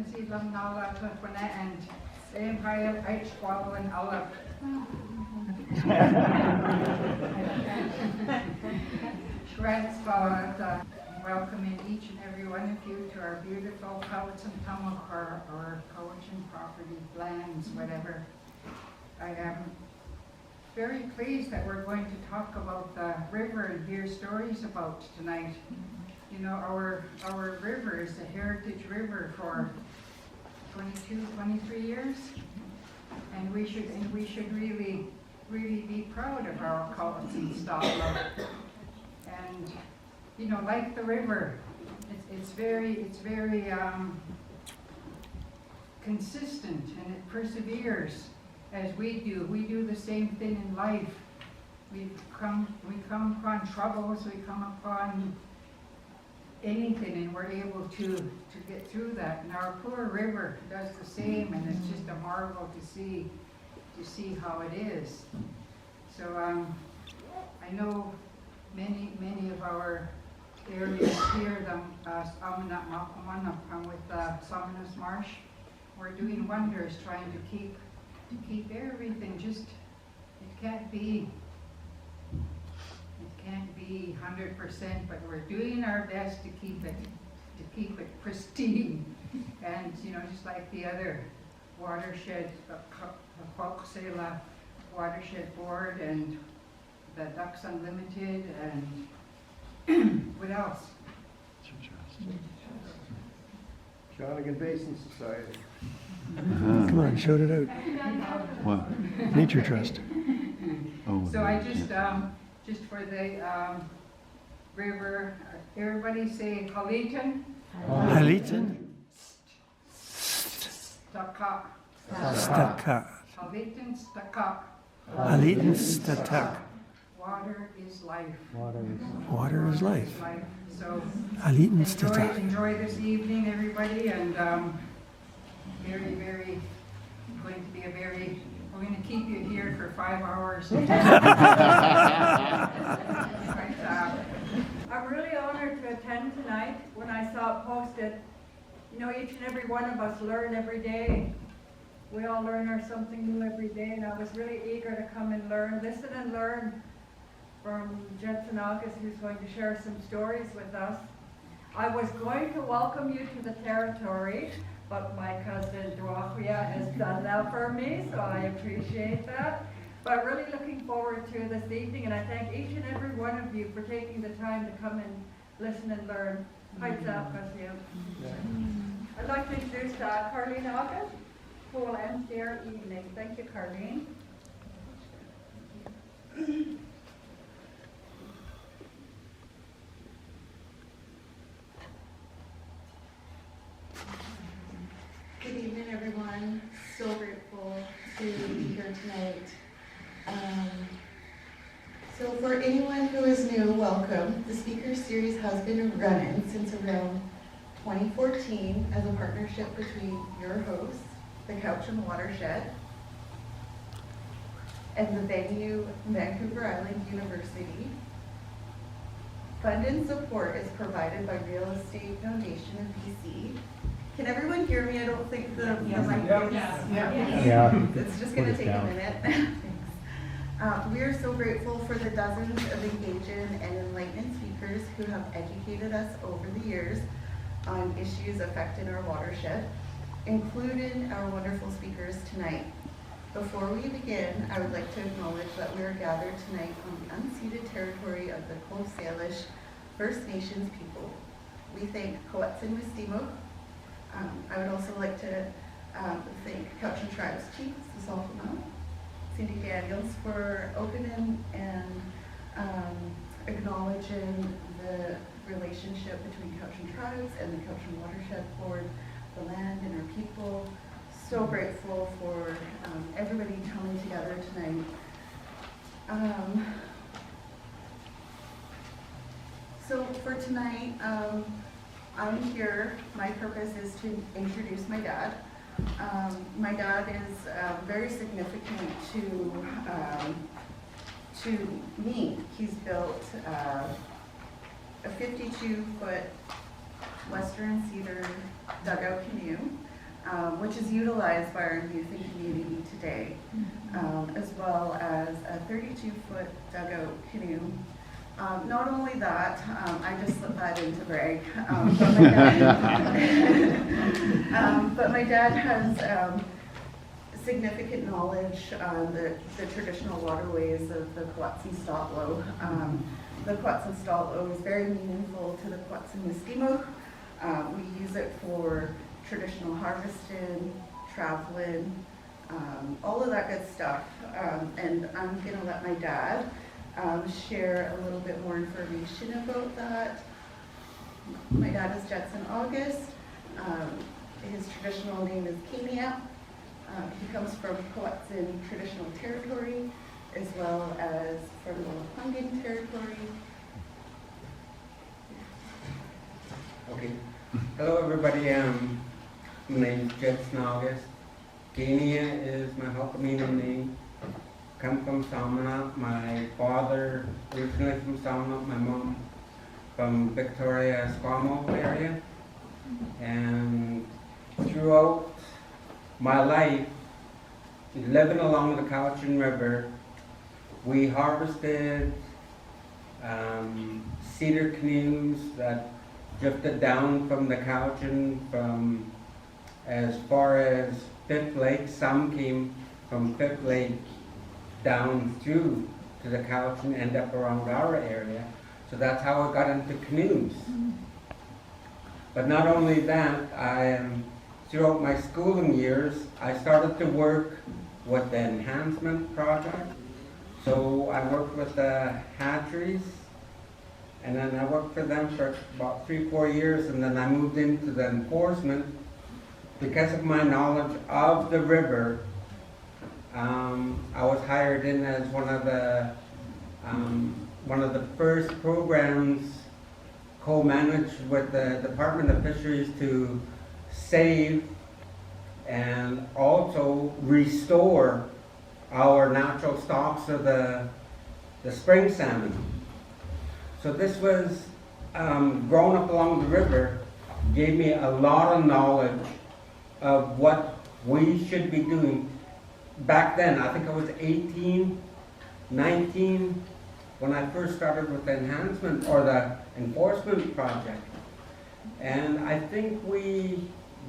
silang nala na and same high H squabble and all Shreds for welcoming each and every one of you to our beautiful Cowichan or Cowichan property lands, whatever. I am very pleased that we're going to talk about the river and hear stories about tonight. You know, our river is a heritage river for 22, 23 years, and we should really be proud of our Cowichan style. And you know, like the river, it's very consistent, and it perseveres as we do. We do the same thing in life. We come upon troubles, we come upon anything, and we're able to get through that. And our poor river does the same, and it's just a marvel to see how it is. So I know many of our areas here, with Samanas Marsh, we're doing wonders trying to keep everything. Just it can't be 100%, but we're doing our best to keep it pristine. And you know, just like the other watershed, the Cowichan Watershed Board and the Ducks Unlimited, and what else? Careen Basin Society. Come on, shout it out. What? Nature Trust. Oh, So I just for the river, everybody say Cowichan. Cowichan. Stakak. Stakak. Cowichan Stakak. Cowichan Stakak. Water is life. Water is life. So Cowichan Stakak. enjoy this evening, everybody, and very going to be we're going to keep you here for 5 hours. But, I'm really honored to attend tonight. When I saw it posted, you know, each and every one of us learn every day. We all learn something new every day, and I was really eager to come and listen and learn from Jedson August, who's going to share some stories with us. I was going to welcome you to the territory, but my cousin Dwafia has done that for me, so I appreciate that. But really looking forward to this evening, and I thank each and every one of you for taking the time to come and listen and learn. I'd like to introduce Careen August, who will end their evening. Thank you, Careen. Good evening, everyone. So grateful to be here tonight. So for anyone who is new, welcome. The speaker series has been running since around 2014 as a partnership between your hosts, the Cowichan Watershed, and the venue, Vancouver Island University. Fund and support is provided by Real Estate Foundation of BC. Can everyone hear me? I don't think the mic is. Yeah. It's just going to take a minute. Thanks. We are so grateful for the dozens of engaging and enlightening speakers who have educated us over the years on issues affecting our watershed, including our wonderful speakers tonight. Before we begin, I would like to acknowledge that we are gathered tonight on the unceded territory of the Coast Salish First Nations people. We thank Cowichan Watershed. I would also like to thank Cowichan Tribes Chief Philomena Cindy Daniels for opening and acknowledging the relationship between Cowichan Tribes and the Cowichan Watershed Board, the land and our people. So grateful for everybody coming together tonight. So for tonight, I'm here. My purpose is to introduce my dad. My dad is very significant to me. He's built a 52-foot Western cedar dugout canoe which is utilized by our youth and community today, as well as a 32-foot dugout canoe. Not only that, I just slipped that in to brag, but my dad has significant knowledge on the traditional waterways of the Cowichan. The Cowichan is very meaningful to the Cowichan. We use it for traditional harvesting, traveling, all of that good stuff. And I'm gonna let my dad share a little bit more information about that. My dad is Jedson August. His traditional name is Careen. He comes from Cowichan traditional territory, as well as from the Duncan territory. Okay. Hello, everybody. My name is Jedson August. Careen is my Philomena name. Come from Salmona. My father originally from Salmona. My mom from Victoria, Squamish area. And throughout my life, living along the Cowichan River, we harvested cedar canoes that drifted down from the Cowichan from as far as Fifth Lake. Some came from Fifth Lake down through to the Cowichan, end up around our area. So that's how I got into canoes. But not only that, throughout my schooling years, I started to work with the enhancement project. So I worked with the hatcheries, and then I worked for them for about 3-4 years, and then I moved into the enforcement. Because of my knowledge of the river, I was hired in as one of the first programs co-managed with the Department of Fisheries to save and also restore our natural stocks of the spring salmon. So this was growing up along the river, gave me a lot of knowledge of what we should be doing. Back then, I think I was 18, 19, when I first started with the enhancement or the enforcement project. And I think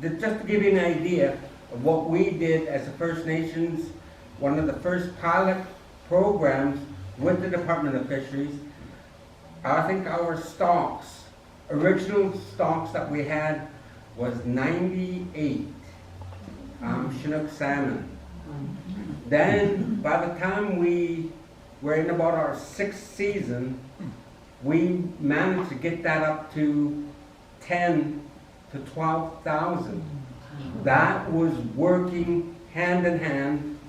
just to give you an idea of what we did as the First Nations, one of the first pilot programs with the Department of Fisheries, I think our stocks, original stocks that we had was 98 Chinook salmon. Then by the time we were in about our 6th season, we managed to get that up to 10 to 12,000. That was working hand in hand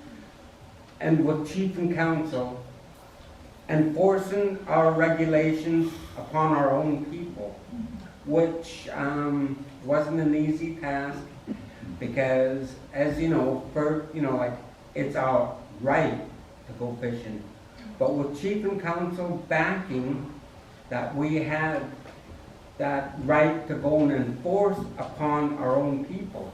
and with Chief and Council, enforcing our regulations upon our own people, which wasn't an easy task, because as you know, it's our right to go fishing. But with Chief and Council backing, that we had that right to go and enforce upon our own people.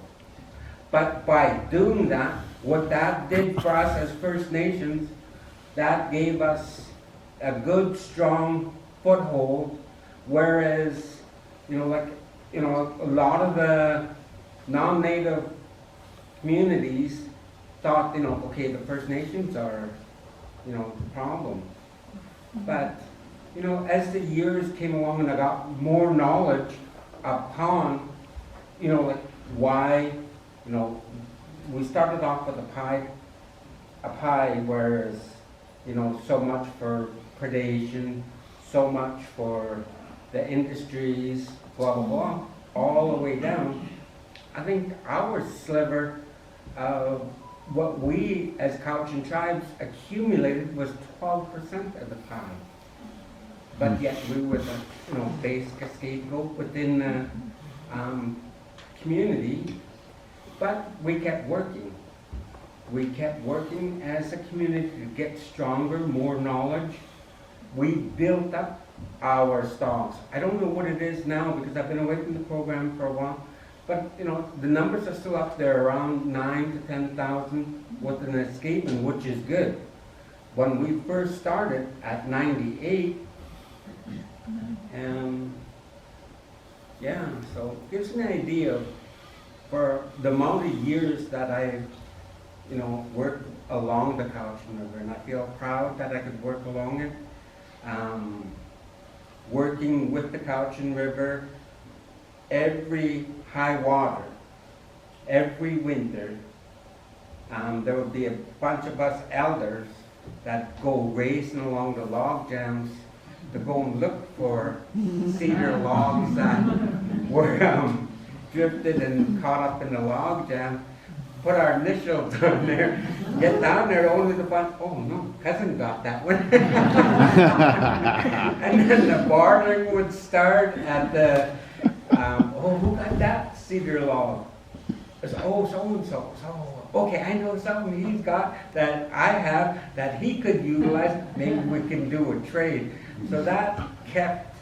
But by doing that, what that did for us as First Nations, that gave us a good, strong foothold, whereas, a lot of the non-native communities thought, okay, the First Nations are, the problem. But, as the years came along and I got more knowledge upon, why, we started off with a pie, whereas, so much for predation, so much for the industries, blah, blah, blah, all the way down. I think our sliver of what we as Cowichan tribes accumulated was 12% of the pie. But yet we were the base scapegoat within the community. But we kept working. We kept working as a community to get stronger, more knowledge. We built up our stocks. I don't know what it is now because I've been away from the program for a while, But, you know, the numbers are still up there around 9 to 10,000 with an escapement, which is good. When we first started at 98, and yeah, so it gives me an idea for the amount of years that I, you know, worked along the Cowichan River, and I feel proud that I could work along it. Working with the Cowichan River, every high water, every winter, there would be a bunch of us elders that go racing along the log jams to go and look for cedar logs that were drifted and caught up in the log jam. Put our initials on there, get down there only to find, oh no, cousin got that one. And then the bartering would start at the, oh, who got that cedar log? It's, oh, so-and-so, okay, I know something he's got that I have that he could utilize, maybe we can do a trade. So that kept,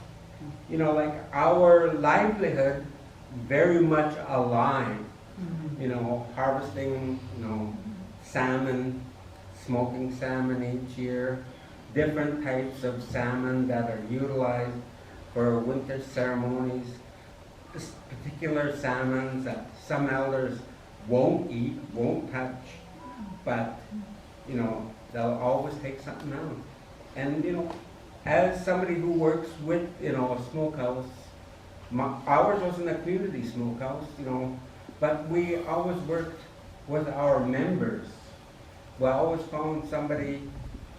you know, like our livelihood very much alive. You know, harvesting, you know, salmon, smoking salmon each year, different types of salmon that are utilized for winter ceremonies, this particular salmons that some elders won't eat, won't touch, but, you know, they'll always take something out. And, you know, as somebody who works with, you know, a smokehouse, ours wasn't a community smokehouse, you know, but we always worked with our members. We always found somebody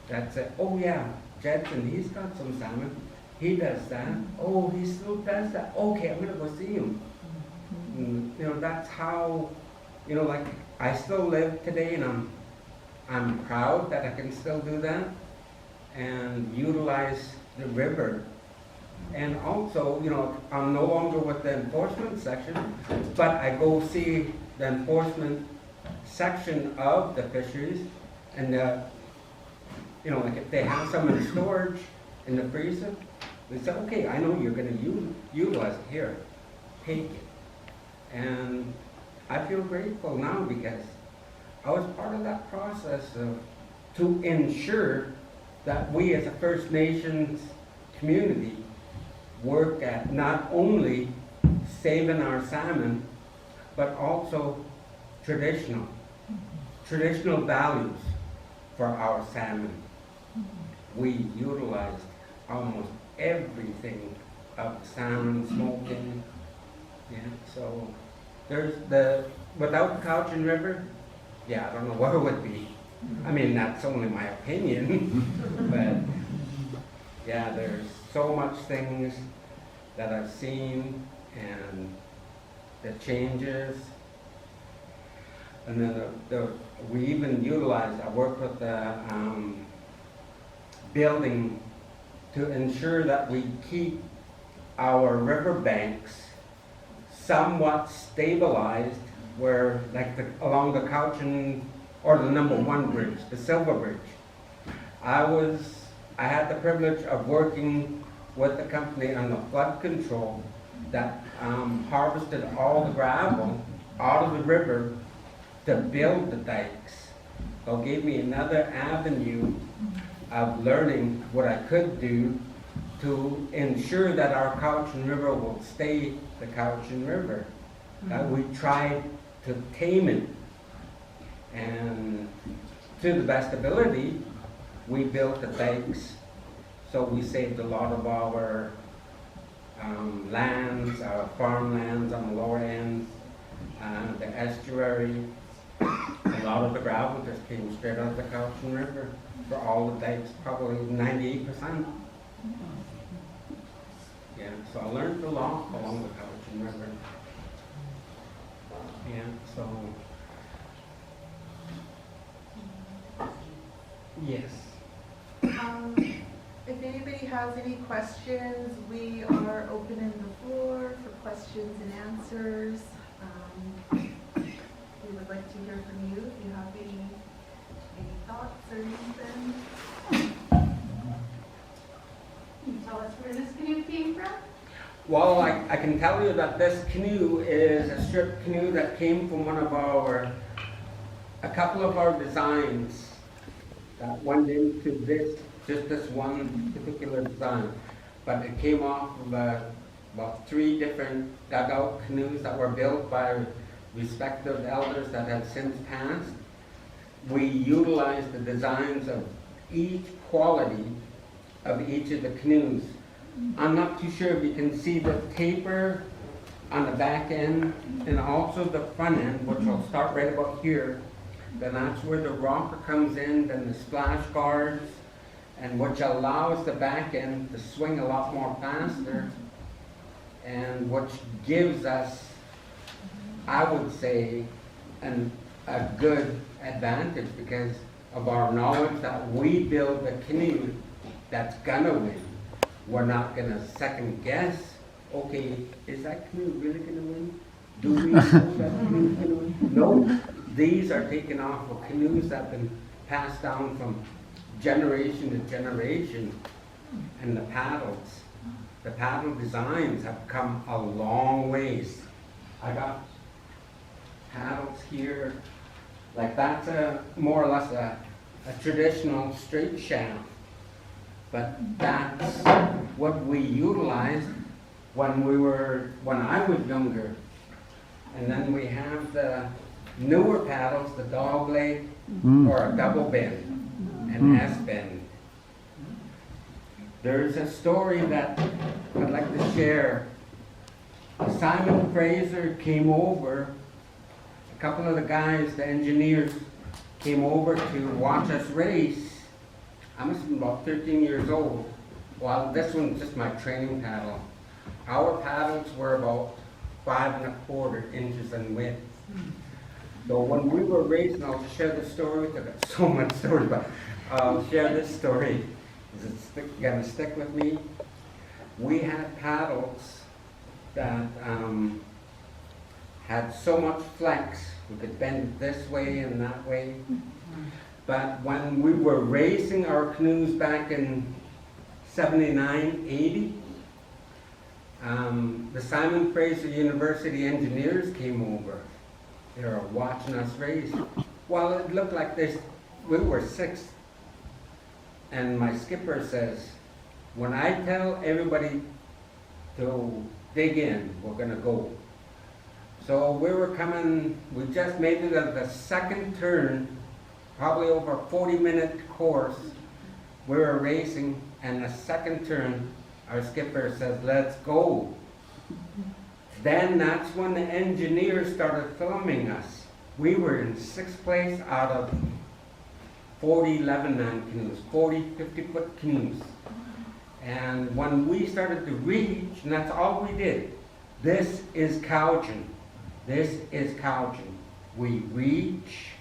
that said, oh yeah, Jedson, he's got some salmon. He does that. Oh, he still does that. Okay, I'm gonna go see him. And, you know, that's how, you know, like I still live today, and I'm proud that I can still do that and utilize the river. And also, you know, I'm no longer with the enforcement section, but I go see the enforcement section of the fisheries, and you know, like if they have some in storage in the freezer, they say, okay, I know you're going to utilize it here, take it. And I feel grateful now because I was part of that process to ensure that we as a First Nations community work at not only saving our salmon, but also traditional values for our salmon. We utilized almost everything of salmon smoking. Yeah, so there's without the Cowichan River, yeah, I don't know what it would be. I mean, that's only my opinion, but yeah, there's so much things that I've seen and the changes. And then we even utilized, I worked with the building to ensure that we keep our riverbanks somewhat stabilized, where like along the Cowichan, or the #1 bridge, the Silver Bridge. I had the privilege of working with the company on the flood control that harvested all the gravel out of the river to build the dikes. So it gave me another avenue of learning what I could do to ensure that our Cowichan River will stay the Cowichan River. We tried to tame it, and to the best ability, we built the dikes, so we saved a lot of our lands, our farmlands on the lower end, the estuary. A lot of the gravel just came straight out of the Cowichan River for all the dikes, probably 98%. Yeah, so I learned a lot along the Cowichan River. Yeah, so yes. If anybody has any questions, we are opening the floor for questions and answers. We would like to hear from you if you have any thoughts or anything. Can you tell us where this canoe came from? Well, I can tell you that this canoe is a strip canoe that came from a couple of our designs that went into just this one particular design. But it came off of about 3 different dugout canoes that were built by respective elders that have since passed. We utilized the designs of each quality of each of the canoes. I'm not too sure if you can see the taper on the back end and also the front end, which will start right about here. Then that's where the rocker comes in, then the splash guards, and which allows the back end to swing a lot more faster, and which gives us, I would say, a good advantage because of our knowledge that we build a canoe that's gonna win. We're not gonna second guess, okay, is that canoe really gonna win? Do we know that canoe's gonna win? No, these are taken off of canoes that have been passed down from generation to generation. And the paddle designs have come a long ways. I got paddles here, like that's more or less a traditional straight shaft. But that's what we utilized when I was younger. And then we have the newer paddles, the dog leg or a double bend, an S bend. There's a story that I'd like to share. Simon Fraser came over, a couple of the guys, the engineers, came over to watch us race. I must have been about 13 years old. Well, this one's just my training paddle. Our paddles were about 5 1/4 inches in width. So when we were racing, I'll share the story. I've got so much story, but I'll share this story. Is it gonna stick with me? We had paddles that had so much flex. We could bend it this way and that way. But when we were racing our canoes back in 79, 80, the Simon Fraser University engineers came over. They were watching us race. Well, it looked like this. We were 6th. And my skipper says, when I tell everybody to dig in, we're gonna go. So we were coming, we just made it at the second turn, probably over a 40-minute course. We were racing, and the second turn, our skipper says, let's go. Then that's when the engineers started filming us. We were in 6th place out of 40 11-man canoes, 40, 50-foot canoes. And when we started to reach, and that's all we did, this is Cowichan. This is Cowichan. We reach,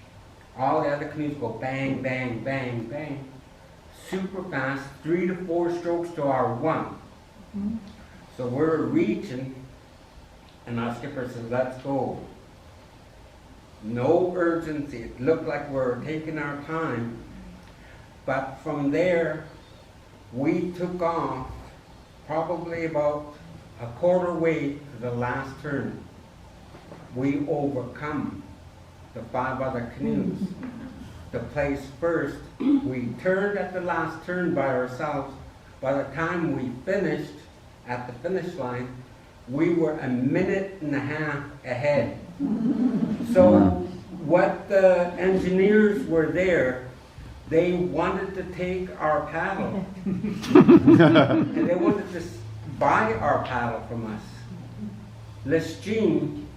all the other canoes go bang, bang, bang, bang. Super fast, 3 to 4 strokes to our 1. So we're reaching, and our skipper says, let's go. No urgency. It looked like we were taking our time. But from there, we took off probably about a quarter way to the last turn. We overcome the 5 other canoes. To place first, we turned at the last turn by ourselves. By the time we finished at the finish line, we were 1.5 minutes ahead. So what the engineers were there, they wanted to take our paddle. And they wanted to buy our paddle from us. Lestine,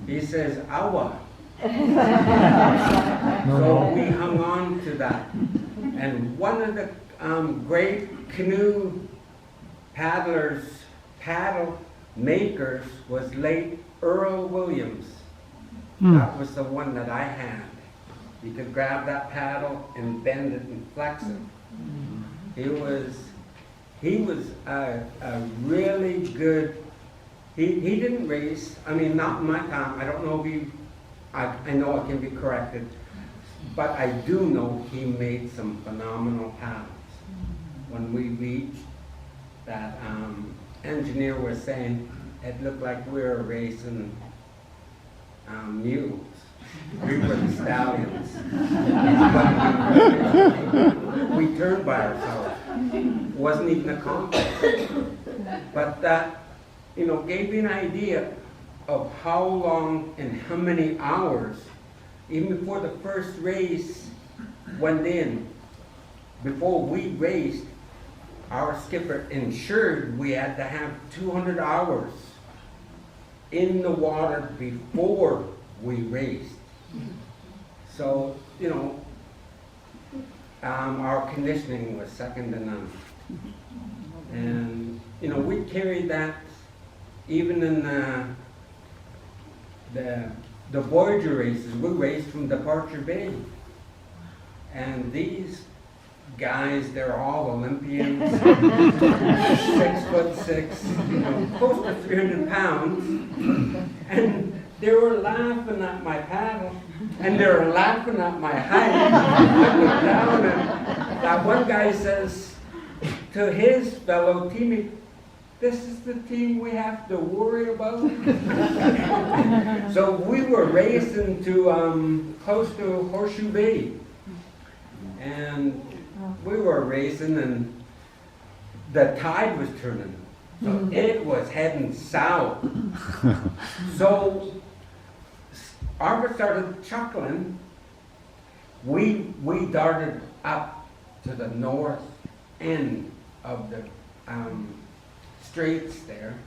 he says, awa. So we hung on to that. And one of the great canoe paddle makers was late Earl Williams. That was the one that I had. You could grab that paddle and bend it and flex it. He was a really good, he didn't race, I mean not in my time, I don't know if I know it can be corrected, but I do know he made some phenomenal paddles. When we reached that engineer was saying, it looked like we were racing mules. We were the stallions. We turned by ourselves. It wasn't even a contest. But that, gave me an idea of how long and how many hours, even before the first race went in, before we raced, our skipper ensured we had to have 200 hours in the water before we raced. So, our conditioning was second to none. And, we carried that even in the Voyager races. We raced from Departure Bay. And these guys, they're all Olympians, 6'6", close to 300 pounds. And they were laughing at my paddle, and they were laughing at my height. I went down, and that one guy says to his fellow teammate, "This is the team we have to worry about." So we were racing to close to Horseshoe Bay, and we were racing, and the tide was turning, so it was heading south. So August started chuckling. We darted up to the north end of the straits there.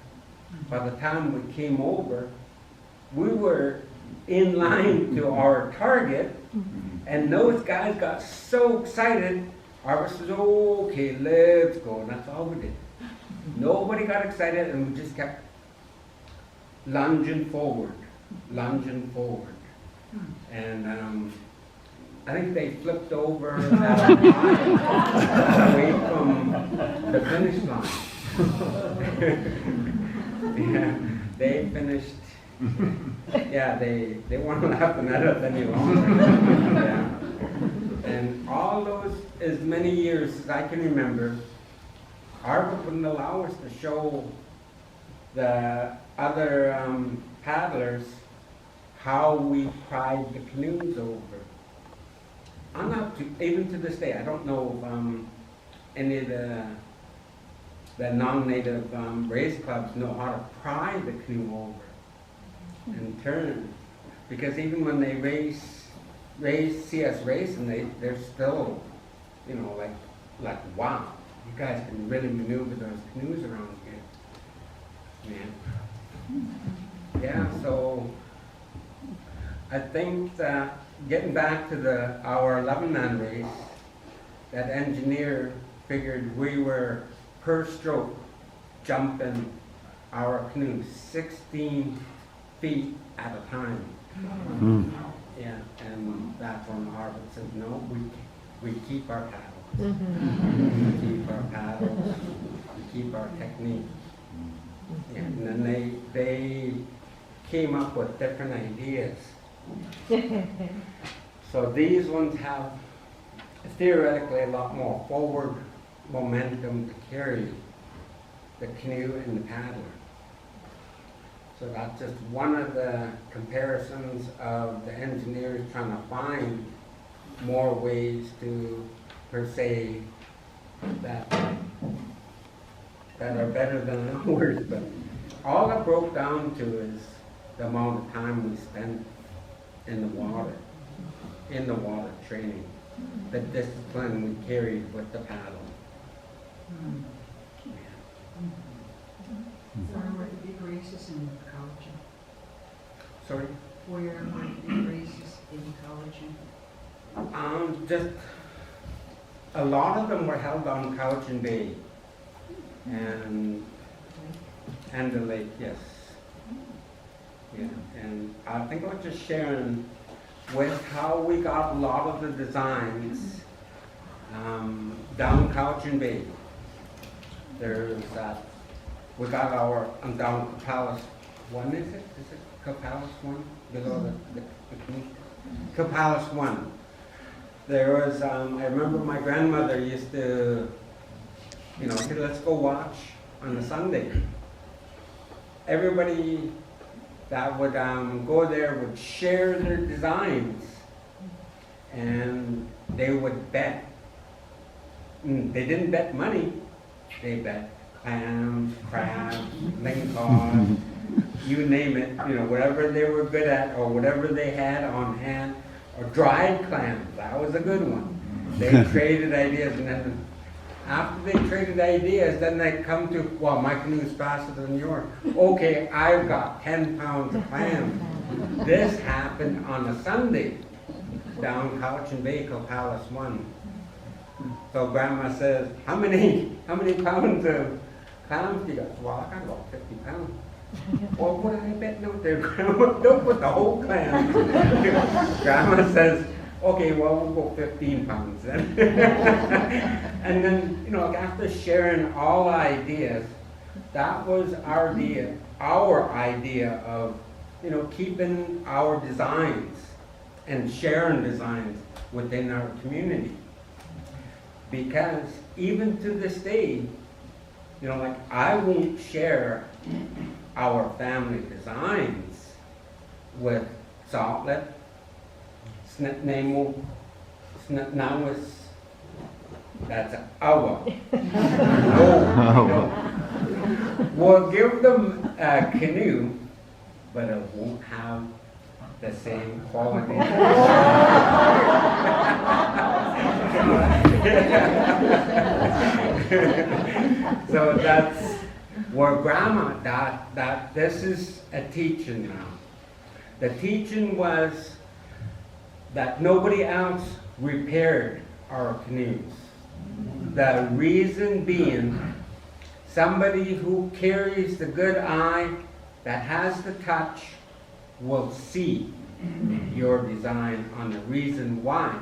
By the time we came over, we were in line to our target, and those guys got so excited. August said, "Okay, let's go," and that's all we did. Nobody got excited, and we just kept lunging forward. And I think they flipped over that line away from the finish line. Yeah, they finished. Yeah, they weren't laughing at us any longer. Yeah. And all those, as many years as I can remember, ARPA wouldn't allow us to show the other paddlers how we pried the canoes over. I'm not, even to this day, I don't know if any of the non-native race clubs know how to pry the canoe over and turn. Because even when they see us racing, they're still, like, wow, you guys can really maneuver those canoes around here. Yeah, so I think that getting back to our 11-man race, that engineer figured we were per stroke jumping our canoe 16 feet at a time. Yeah, and that's when Harvard said, no, we keep our paddles. We keep our paddles, we keep our technique. Yeah, and then they came up with different ideas. So these ones have theoretically a lot more forward momentum to carry the canoe and the paddler. So that's just one of the comparisons of the engineers trying to find more ways to, per se, that are better than ours. But all it broke down to is the amount of time we spent in the water training, the discipline we carried with the paddle. Where were the big races in Cowichan? Sorry? Where were the big races in Cowichan? Just a lot of them were held on Cowichan Bay and the lake, yes. Yeah, and I think I was just sharing with how we got a lot of the designs down Cowichan Bay. There's that. We got our down Capalis 1, is it? Is it Capalis 1? Below the Capalis 1. There was, I remember my grandmother used to, say, let's go watch on a Sunday. Everybody that would go there would share their designs, and they would bet. They didn't bet money, they bet clams, crabs, lingcod, you name it, whatever they were good at or whatever they had on hand, or dried clams, that was a good one. They traded ideas, and then after they traded ideas, then they'd come to, well, my canoe's faster than yours. Okay, I've got 10 pounds of clams. This happened on a Sunday down Cowichan Bay, Palace 1. So Grandma says, how many pounds of clams do you got? Well, I got about 50 pounds. Well, what are they betting out there, Grandma? Don't put the whole clam. Grandma says, okay, well, we'll go 15 pounds then. And then, after sharing all ideas, that was our idea of, keeping our designs and sharing designs within our community. Because even to this day, I won't share our family designs with Saltlet, Snitnamo, Snitnawis, that's our. We'll give them a canoe, but it won't have the same quality. So that's where Grandma, that this is a teaching now. The teaching was that nobody else repaired our canoes. The reason being, somebody who carries the good eye, that has the touch, will see your design on the reason why.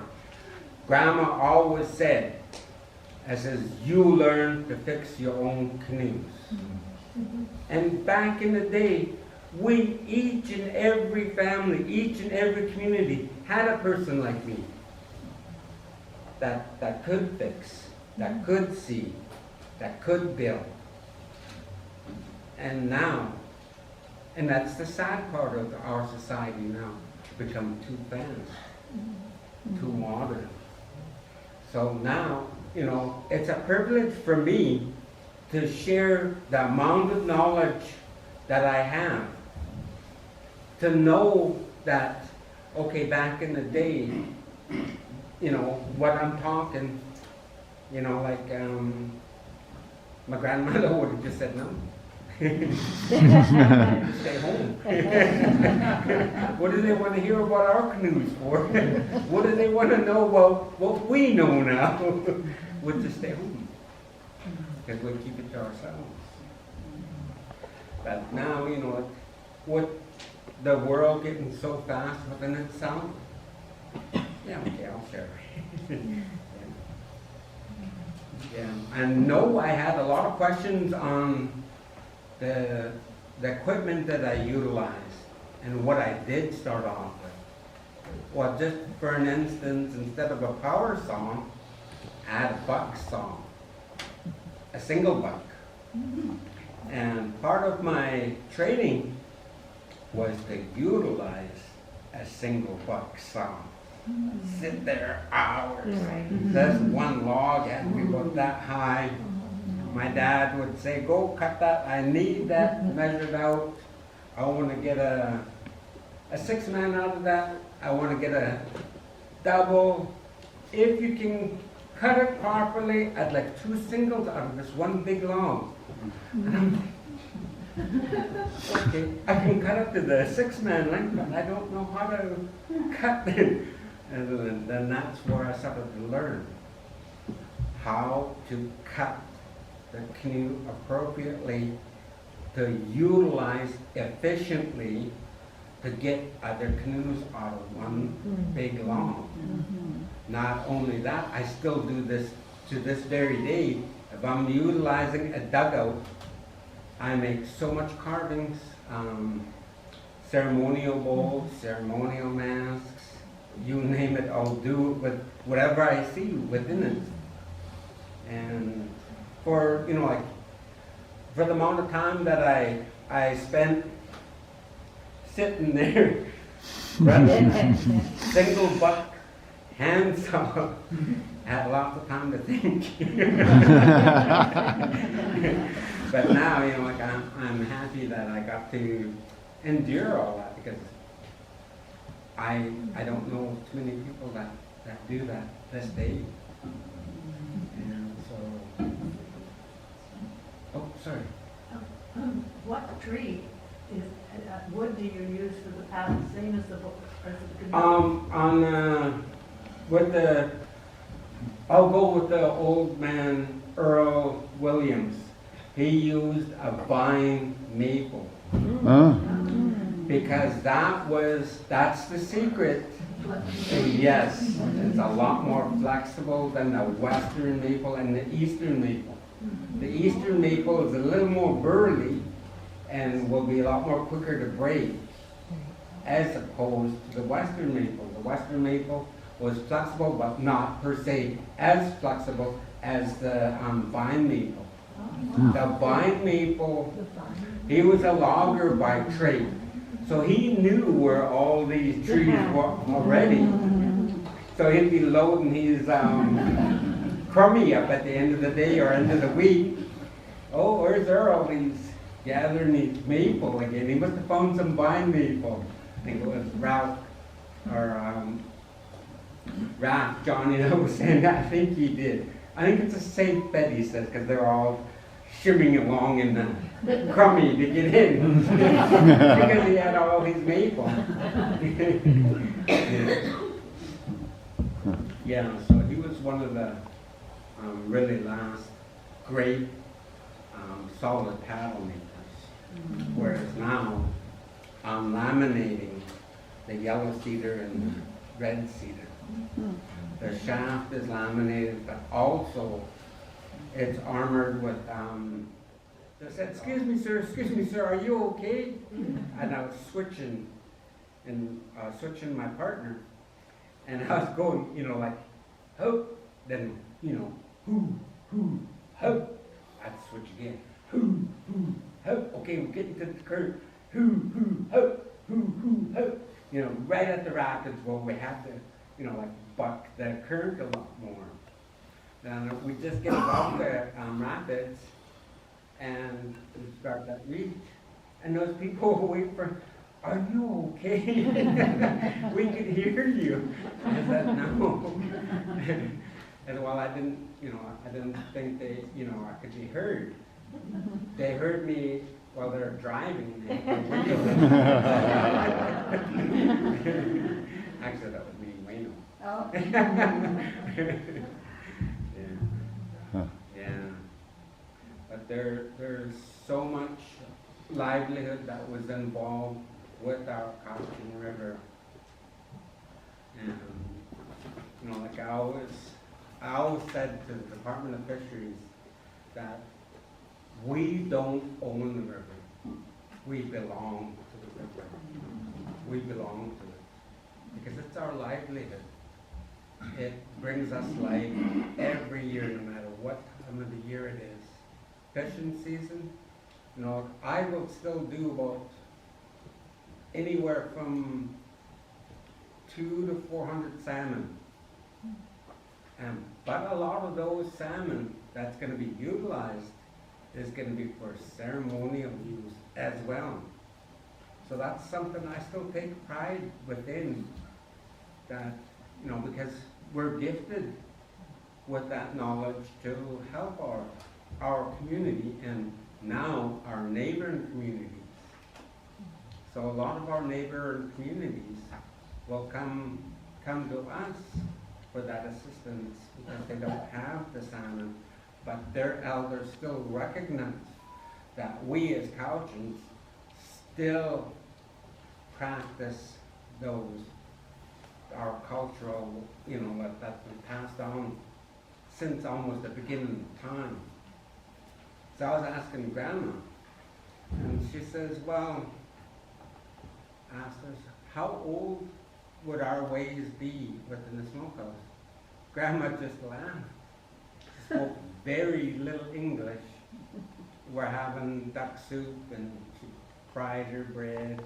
Grandma always said, you learn to fix your own canoes. And back in the day, each and every family, each and every community had a person like me that could fix, that could see, that could build. And now, and that's the sad part of our society now, become too fast, too modern. So now, it's a privilege for me to share the amount of knowledge that I have. To know that, okay, back in the day, what I'm talking, like my grandmother would have just said no. Stay home. What do they want to hear about our canoes for? What do they want to know about what we know now? Would just stay home. Because we keep it to ourselves. But now, with the world getting so fast within itself, yeah, okay, I'll share. Yeah. And no, I had a lot of questions on the equipment that I utilized and what I did start off with. Well, just for an instance, instead of a power saw, I had a buck saw, a single buck. And part of my training was to utilize a single buck saw. Sit there hours. Just one log had to be about that high. My dad would say, go cut that, I need that measured out. I want to get a 6-man out of that. I want to get a double. If you can cut it properly, I'd like 2 singles out of this one big log. And I'm like, okay, I can cut up to the 6-man length, but I don't know how to cut it. And then that's where I started to learn how to cut the canoe appropriately, to utilize efficiently, to get other canoes out of one big log. Not only that, I still do this to this very day. If I'm utilizing a dugout, I make so much carvings, ceremonial bowls, ceremonial masks, you name it, I'll do it with whatever I see within it. And for, like for the amount of time that I spent sitting there, running single buck handsaw, had lots of time to think. But now, you know, like I'm happy that I got to endure all that, because I don't know too many people that do that this day. And so, oh, sorry. What tree is, wood do you use for the paddle, same as the book, as the canoe? I'll go with the old man, Earl Williams. He used a vine maple, because that's the secret. Yes, it's a lot more flexible than the western maple and the eastern maple. The eastern maple is a little more burly and will be a lot more quicker to break, as opposed to the western maple. The western maple was flexible, but not per se as flexible as the vine maple. The vine maple, he was a logger by trade, so he knew where all these trees were already. So he'd be loading his crummy up at the end of the day or end of the week. Oh, where's Earl? He's gathering his maple again. He must have found some vine maple. I think it was Ralph, Johnny, I was saying that. I think he did. I think it's a safe bet, he says, because they're all shimming along in the crummy to get in. Because he had all his maple. Yeah, so he was one of the really last great solid paddle makers. Whereas now I'm laminating the yellow cedar and the red cedar. The shaft is laminated, but also it's armored with, I said, excuse me sir, are you okay? And I was switching my partner. And I was going, you know, like, hope, then, you know, hoo, hope. I'd switch again. Hoo, hope. Okay, we're getting to the curve. Hoo, hope, hope. You know, right at the rapids where we have to, you know, like, buck the current a lot more. Then we just get above the rapids and we start that reach. And those people wait for, are you okay? We could hear you. I said, no. And well, I didn't think they, you know, I could be heard. They heard me while they're driving. Actually, that was me, Wayno. Oh. Yeah. But there's so much livelihood that was involved with our Cowichan River. And, you know, like I always said to the Department of Fisheries that we don't own the river. We belong to the river. We belong to it. Because it's our livelihood. It brings us life every year, no matter what time of the year it is. Fishing season, you know, I will still do about anywhere from 200 to 400 salmon. But a lot of those salmon that's going to be utilized is going to be for ceremonial use as well. So that's something I still take pride within, that, you know, because we're gifted with that knowledge to help our community and now our neighboring communities. So a lot of our neighboring communities will come to us for that assistance because they don't have the salmon, but their elders still recognize that we as Cowichan still practice our cultural, you know, that's been passed on since almost the beginning of time. So I was asking Grandma, and she says, well, I asked her, how old would our ways be within the smokehouse? Grandma just laughed. She spoke very little English, were having duck soup and she fried her bread.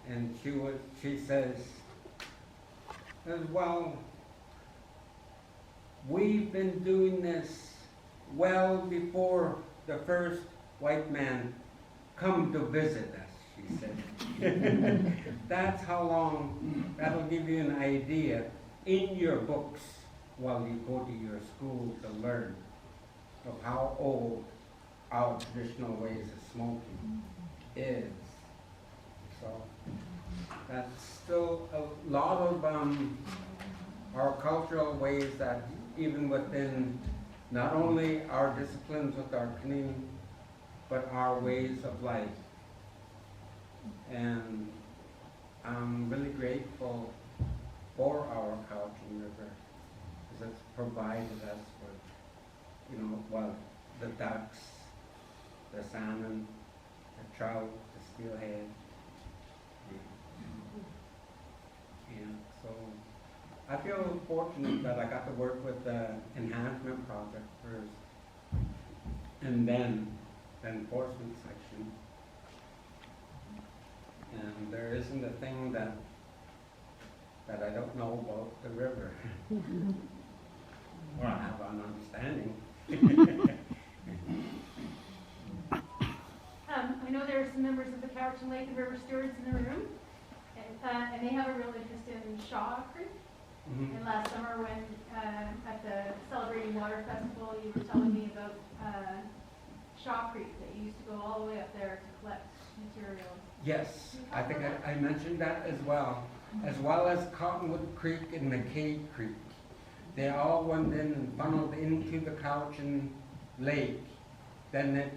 And she says, well, we've been doing this well before the first white man come to visit us, she said. That's how long, that'll give you an idea in your books while you go to your school to learn of how old our traditional ways of smoking is. So that's still a lot of our cultural ways that even within not only our disciplines with our canoe, but our ways of life. And I'm really grateful for our Cowichan River, because it's provided us with, well, the ducks, the salmon, the trout, the steelhead. And so I feel fortunate that I got to work with the enhancement project first, and then the enforcement section. And there isn't a thing that I don't know about the river. Or I have an understanding. I know there are some members of the Cowichan Lake and River Stewards in the room, and they have a real interest in Shaw Creek. Mhm. And last summer when, at the Celebrating Water Festival, you were telling me about Shaw Creek, that you used to go all the way up there to collect materials. Yes, I think I mentioned that as well as Cottonwood Creek and McKay Creek. They all went in and funneled into the Cowichan Lake. Then it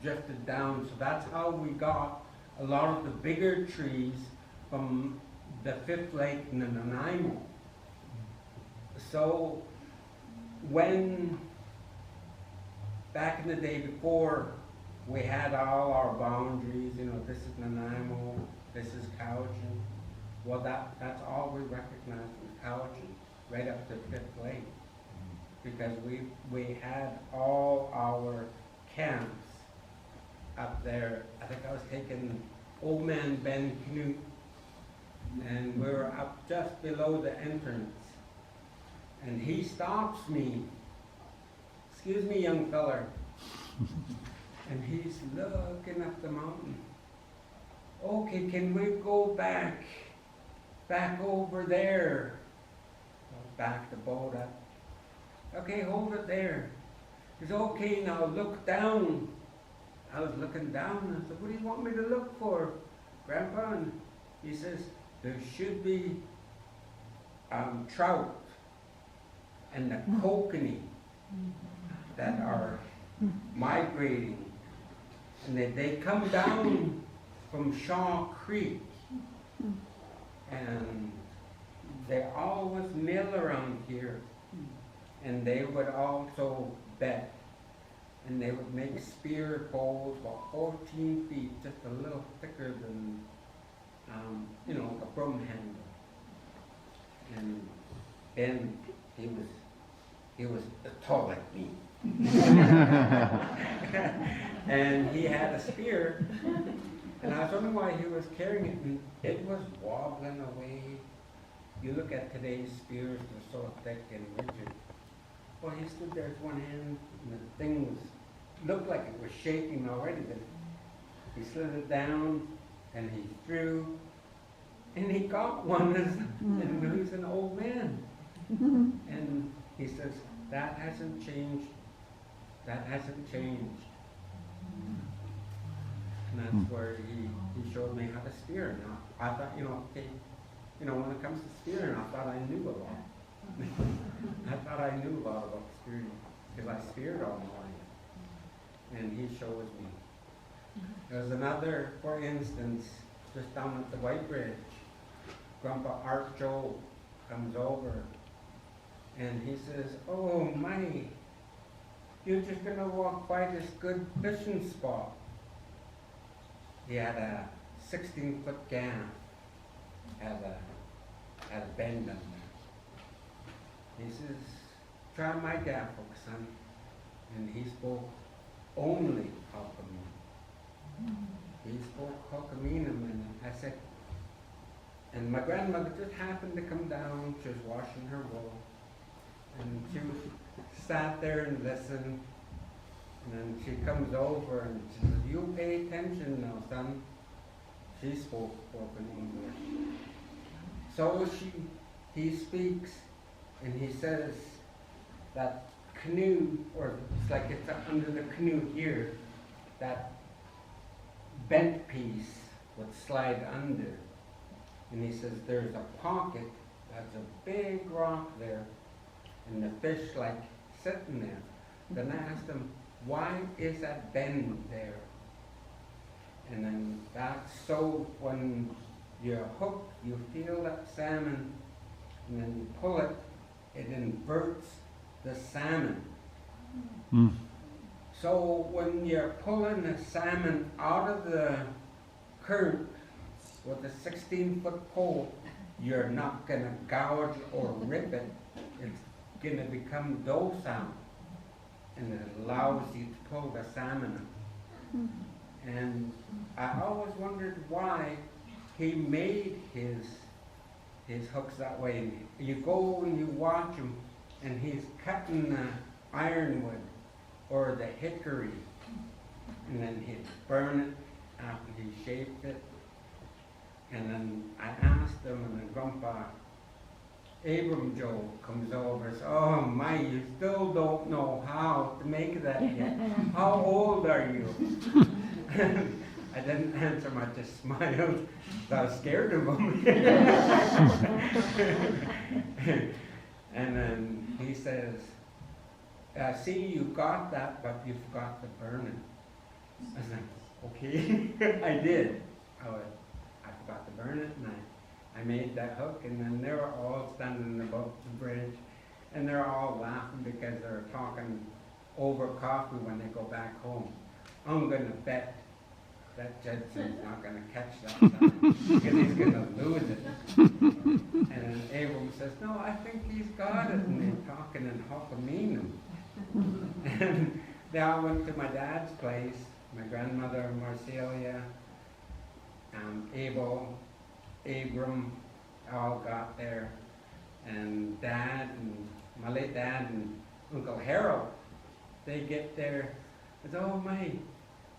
drifted down. So that's how we got a lot of the bigger trees from the Fifth Lake and the Nanaimo. So when, back in the day before we had all our boundaries, this is Nanaimo, this is Cowichan, well that's all we recognized was Cowichan, right up to Fifth Lake. Because we had all our camps up there. I think I was taking Old Man Ben Canoe, and we were up just below the entrance. And he stops me. Excuse me, young feller. And he's looking up the mountain. Okay, can we go back over there? I'll back the boat up. Okay, hold it there. He said, okay, now look down. I was looking down and I said, what do you want me to look for, Grandpa? And he says, there should be trout and the kokanee that are migrating. And they come down from Shaw Creek. And they always mill around here. And they would also bet. And they would make spear poles about 14 feet, just a little thicker than, a broom handle. And Ben, he was tall like me. And he had a spear, and I was wondering why he was carrying it, and it was wobbling away. You look at today's spears, they're so thick and rigid. Well, he stood there with one hand, and the thing looked like it was shaking already. But he slid it down, and he threw, and he got one, and he was an old man. And he says, that hasn't changed. That hasn't changed. And that's where he showed me how to spear. Now, I thought, when it comes to spearing, I thought I knew a lot. I thought I knew a lot about spearing, because I speared all my life. And he shows me. There's another, for instance, just down at the White Bridge, Grandpa Art Joe comes over, and he says, oh my, you're just gonna walk by this good fishing spot. He had a 16-foot gaff, had a bend on there. He says, try my gaff hook, son. And he spoke only Hokomene. He spoke Hokomenum, and I said, and my grandmother just happened to come down. She was washing her wool, and she sat there and listened. And then she comes over and she says, "You pay attention now, son." She spoke broken English. So he speaks, and he says that canoe, or it's like it's under the canoe here, that bent piece would slide under. And he says there's a pocket, that's a big rock there, and the fish like sitting there. Then I asked him, why is that bend there? And then that's so when you're hooked, you feel that salmon, and then you pull it, it inverts the salmon. Mm. So when you're pulling the salmon out of the current with a 16-foot pole, you're not going to gouge or rip it. It's going to become docile, and it allows you to pull the salmon up. And I always wondered why he made his hooks that way. You go and you watch him, and he's cutting the ironwood or the hickory, and then he'd burn it after he shaped it. And then I asked him, and then Grandpa Abram Joe comes over and says, "Oh my, you still don't know how to make that yet. How old are you?" I didn't answer much, just smiled. I was scared of him. And then he says, "See, you got that, but you forgot to burn it." I was like, "Okay." I did. I forgot to burn it, and I made that hook, and then they were all standing above the bridge, and they're all laughing because they're talking over coffee when they go back home. I'm going to bet that Jedson's not going to catch that time because he's going to lose it. And then Abram says, "No, I think he's got it," and they're talking in Hokomenum. And they all went to my dad's place, my grandmother, Marcelia, Abel, Abram, all got there, and Dad, and my late Dad, and Uncle Harold, they get there. I said, "Oh my,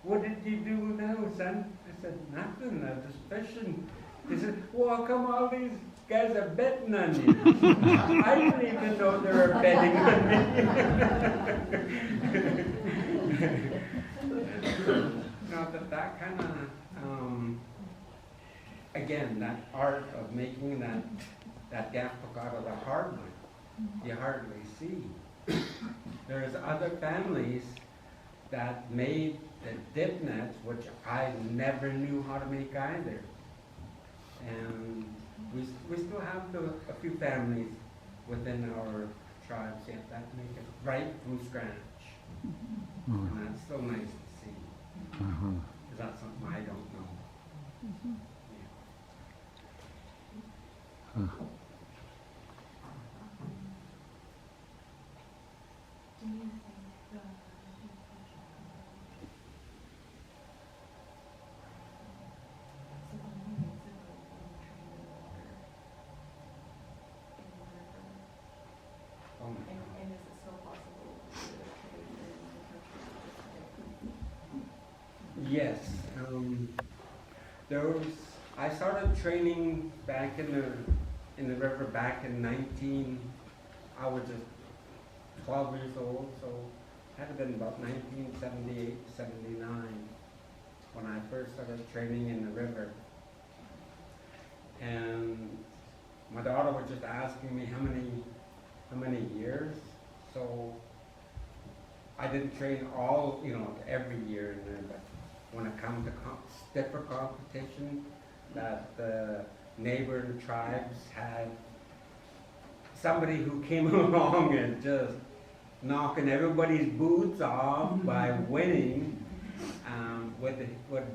what did you do now, son?" I said, "Nothing, I was just fishing." He said, "Well, how come all these guys are betting on you?" I didn't even know they were betting on me. Now that kind of, again, that art of making that gaff hook out of the hardwood, you hardly see. There's other families that made the dip nets, which I never knew how to make either. And we still have a few families within our tribes yet that make it right from scratch. And that's so nice to see. Because that's something I don't know. And is it still possible to train Yes. I started training back in the river back in I was just 12 years old, so it had been about 1978, 79 when I first started training in the river. And my daughter was just asking me how many years, so I didn't train all, every year in there, but when it comes to stiffer competition, that the neighboring tribes had somebody who came along and just knocking everybody's boots off by winning, would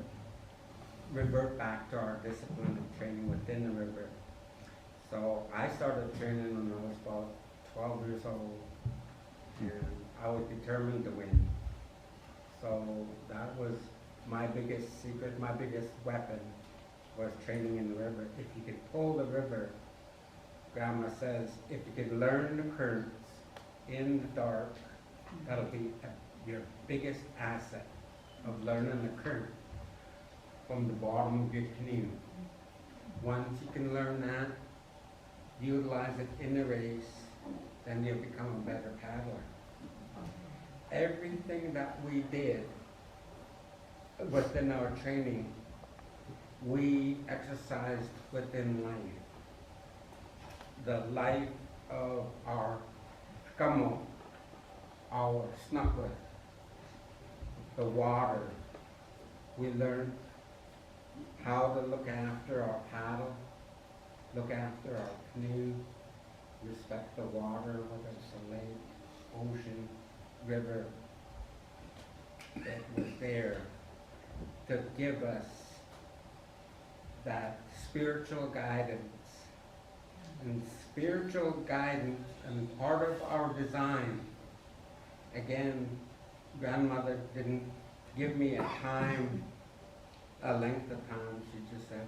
revert back to our discipline of training within the river. So I started training when I was about 12 years old, and I was determined to win. So that was my biggest secret, my biggest weapon was training in the river. If you could pull the river, Grandma says, if you could learn the currents in the dark, that'll be your biggest asset of learning the current from the bottom of your canoe. Once you can learn that, utilize it in the race, then you'll become a better paddler. Everything that we did within our training, we exercised within life. The life of our camo, our snuggler, the water. We learned how to look after our paddle, look after our canoe, respect the water, whether it's a lake, ocean, river. It was there to give us that spiritual guidance. And spiritual guidance, and part of our design, again, grandmother didn't give me a time, a length of time. She just said,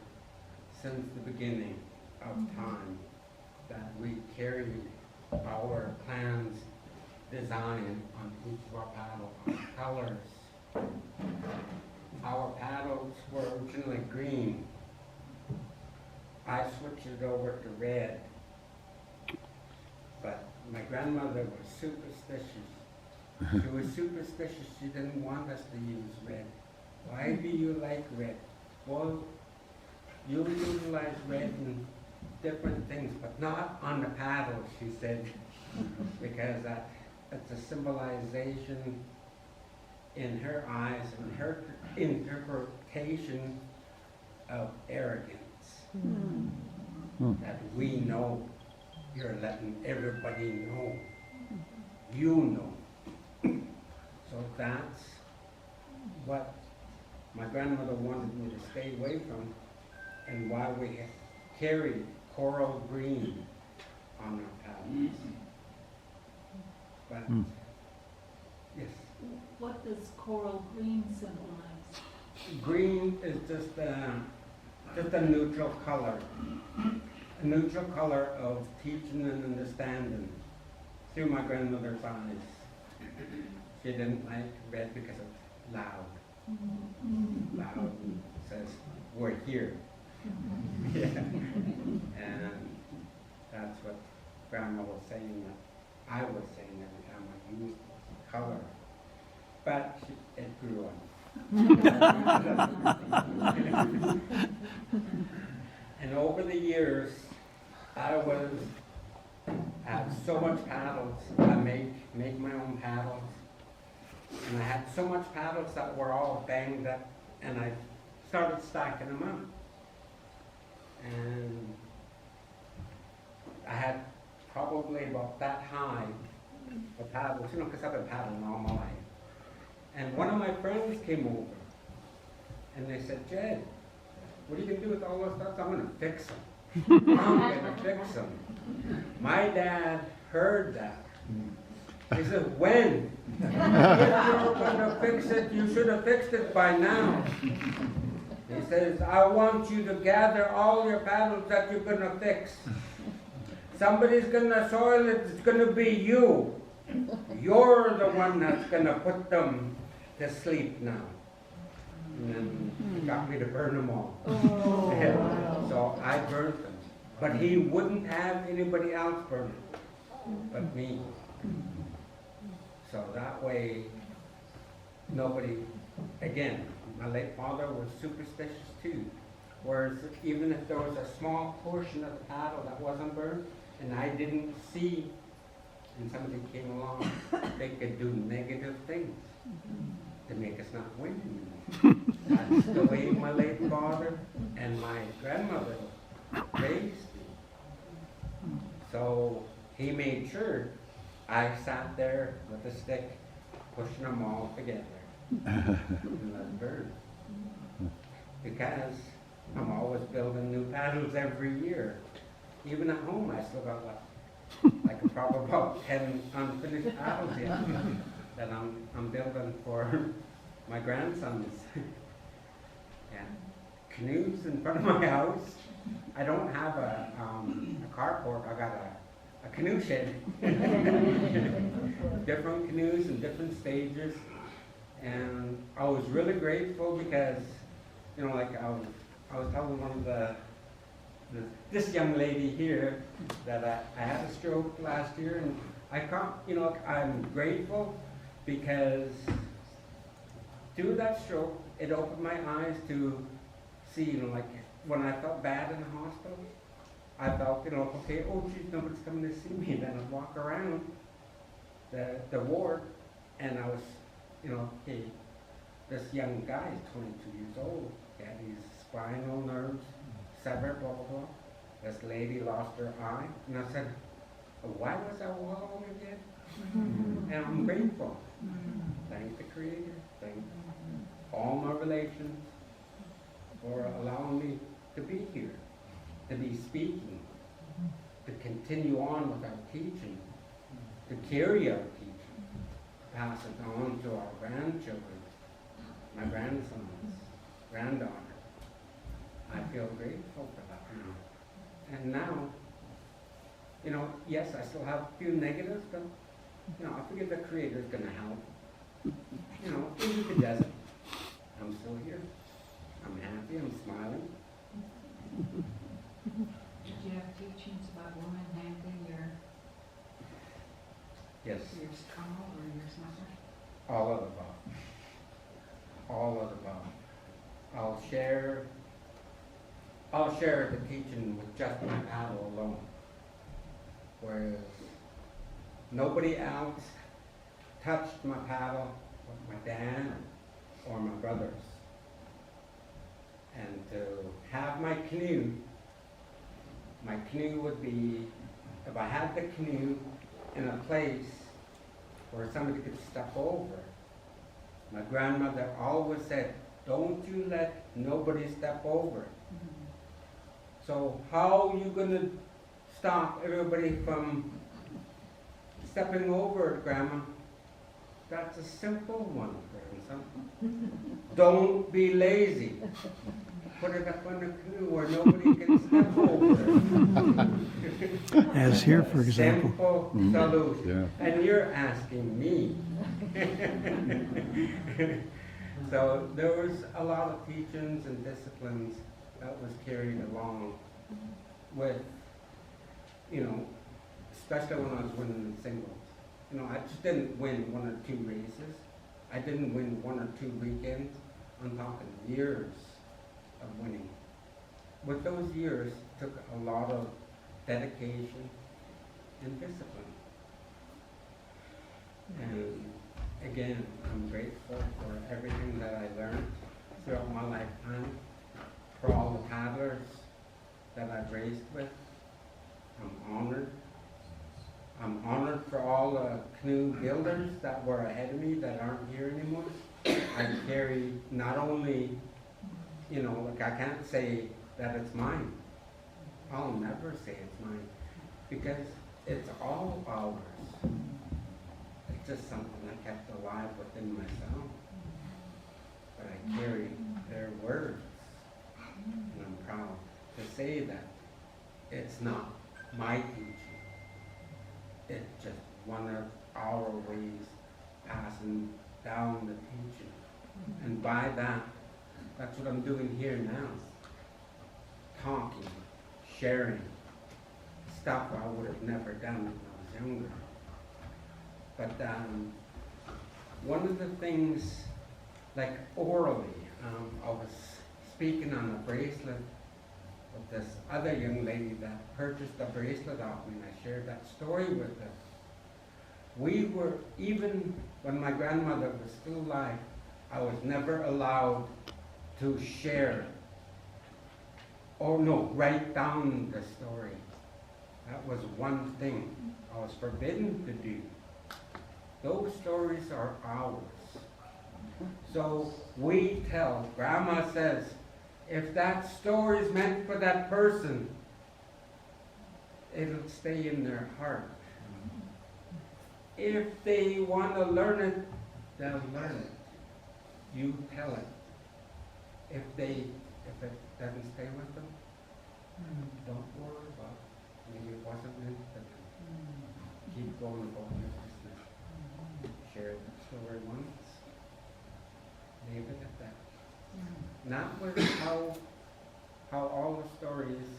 since the beginning of time, that we carried our plans, design on each of our paddles, our colors. Our paddles were originally green. I switched it over to red. But my grandmother was superstitious. She was superstitious. She didn't want us to use red. Why do you like red? Well, you utilize red in different things, but not on the paddle, she said, because it's a symbolization in her eyes and her interpretation of arrogance. That we know, you're letting everybody know, you know. So that's what my grandmother wanted me to stay away from, and why we carried coral green on our paddles. But, yes. What does coral green symbolize? Green is just a neutral color. A neutral color of teaching and understanding through my grandmother's eyes. She didn't like red because it's loud. Loud says, we're here. Yeah. And that's what Grandma was saying, that I was saying every time I used color. But it grew on. And over the years, I had so much paddles. I made my own paddles. And I had so much paddles that were all banged up, and I started stacking them up. And I had probably about that high of paddles, because I've been paddling all my life. And one of my friends came over, and they said, Jed, what are you going to do with all those stuff? I'm going to fix them. I'm going to fix them. My dad heard that. He said, when? If you were going to fix it, you should have fixed it by now. He says, I want you to gather all your paddles that you're going to fix. Somebody's going to soil it, it's going to be you. You're the one that's going to put them to sleep now. And then he got me to burn them all. So I burnt them. But he wouldn't have anybody else burn it but me. So that way, nobody, again, my late father was superstitious too. Whereas even if there was a small portion of the paddle that wasn't burned, and I didn't see, and somebody came along, they could do negative things to make us not win anymore. That's the way my late father and my grandmother raised me. So he made sure I sat there with a stick, pushing them all together and let it burn. Because I'm always building new paddles every year. Even at home, I still got like probably about 10 unfinished paddles yet that I'm building for my grandsons. Yeah. Canoes in front of my house. I don't have a carport, I got a canoe shed. Different canoes in different stages. And I was really grateful because, you know, like I was telling one of this young lady here that I had a stroke last year, and I can't, you know, I'm grateful because through that stroke, it opened my eyes to see, you know, like when I felt bad in the hospital, I felt, you know, okay, oh geez, nobody's coming to see me. Then I'd walk around the ward, and I was, you know, hey, this young guy is 22 years old. He had these spinal nerves severed, blah, blah, blah. This lady lost her eye. And I said, why was I wallowing again? And I'm grateful. Thank the Creator. Thank all my relations for allowing me to be here, to be speaking, to continue on with our teaching, to carry our teaching, pass it on to our grandchildren, my grandsons, granddaughter. I feel grateful for that now. And now, you know, yes, I still have a few negatives, but, you know, I figure the Creator's going to help. You know, even if it doesn't, I'm still here. I'm happy, I'm smiling. Did you have teachings about women handling your Yes, stroll or your mother? all of the above. All of the above. I'll share the teaching with just my paddle alone. Whereas nobody else touched my paddle with my dad or my brothers. And to have my canoe would be, if I had the canoe in a place where somebody could step over, my grandmother always said, don't you let nobody step over. So how are you going to stop everybody from stepping over it, Grandma? That's a simple one, grandson. Don't be lazy. Put it up on the canoe where nobody can step over it. As here, for example. Simple solution. Yeah. And you're asking me. So there was a lot of teachings and disciplines that was carried along with, you know, especially when I was winning the singles. You know, I just didn't win one or two races. I didn't win one or two weekends. I'm talking years of winning. With those years, took a lot of dedication and discipline. And again, I'm grateful for everything that I learned throughout my lifetime, for all the paddlers that I've raced with. I'm honored. I'm honored for all the canoe builders that were ahead of me that aren't here anymore. I carry not only, you know, like I can't say that it's mine. I'll never say it's mine because it's all ours. It's just something I kept alive within myself. But I carry their words, and I'm proud to say that it's not my teaching. It's just one of our ways passing down the teaching. And by that, that's what I'm doing here now. Talking, sharing, stuff I would have never done when I was younger. But one of the things, like orally, I was speaking on a bracelet with this other young lady that purchased a bracelet off me, and I shared that story with her. We were, even when my grandmother was still alive, I was never allowed to share or no, write down the story. That was one thing I was forbidden to do. Those stories are ours. So we tell, Grandma says, if that story is meant for that person, it'll stay in their heart. If they want to learn it, they'll learn it. you tell it. If it doesn't stay with them, don't worry about it. Maybe it wasn't meant for them. Keep going about your business. Share the story once. Leave it at that. Not with how all the stories,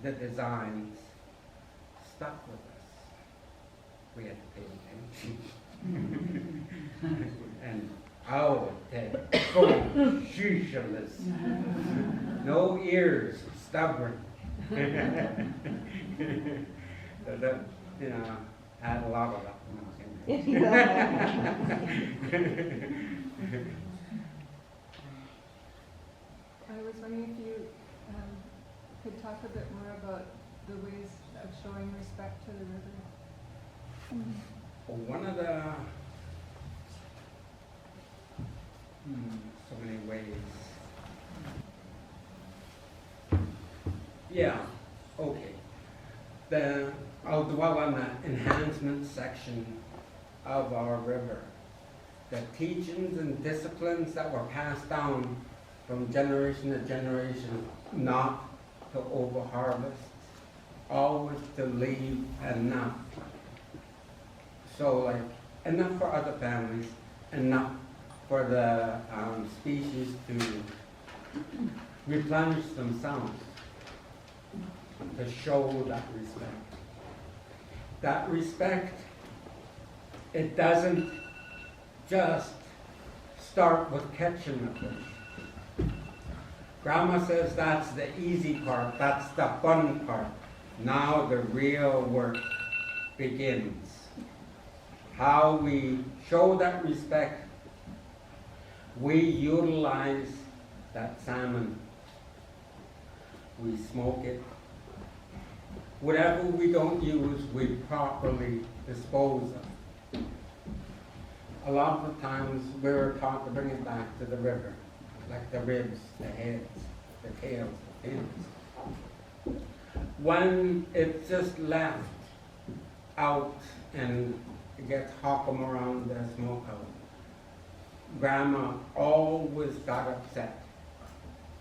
the designs, stuck with us. We had to pay attention. And Ted, sheeshless. No ears, stubborn. That, had a lot of that when I was in there. I was wondering if you could talk a bit more about the ways of showing respect to the river. One of the so many ways. Yeah, okay. I'll dwell on the enhancement section of our river. The teachings and disciplines that were passed down from generation to generation, not to overharvest, always to leave enough. So like, enough for other families, enough for the species to replenish themselves, to show that respect. That respect, it doesn't just start with catching the fish. Grandma says that's the easy part, that's the fun part. Now the real work begins. How we show that respect, we utilize that salmon. We smoke it. Whatever we don't use, we properly dispose of. A lot of the times we're taught to bring it back to the river, like the ribs, the heads, the tails, the fins. When it's just left out and it gets hopping around the smokehouse, Grandma always got upset.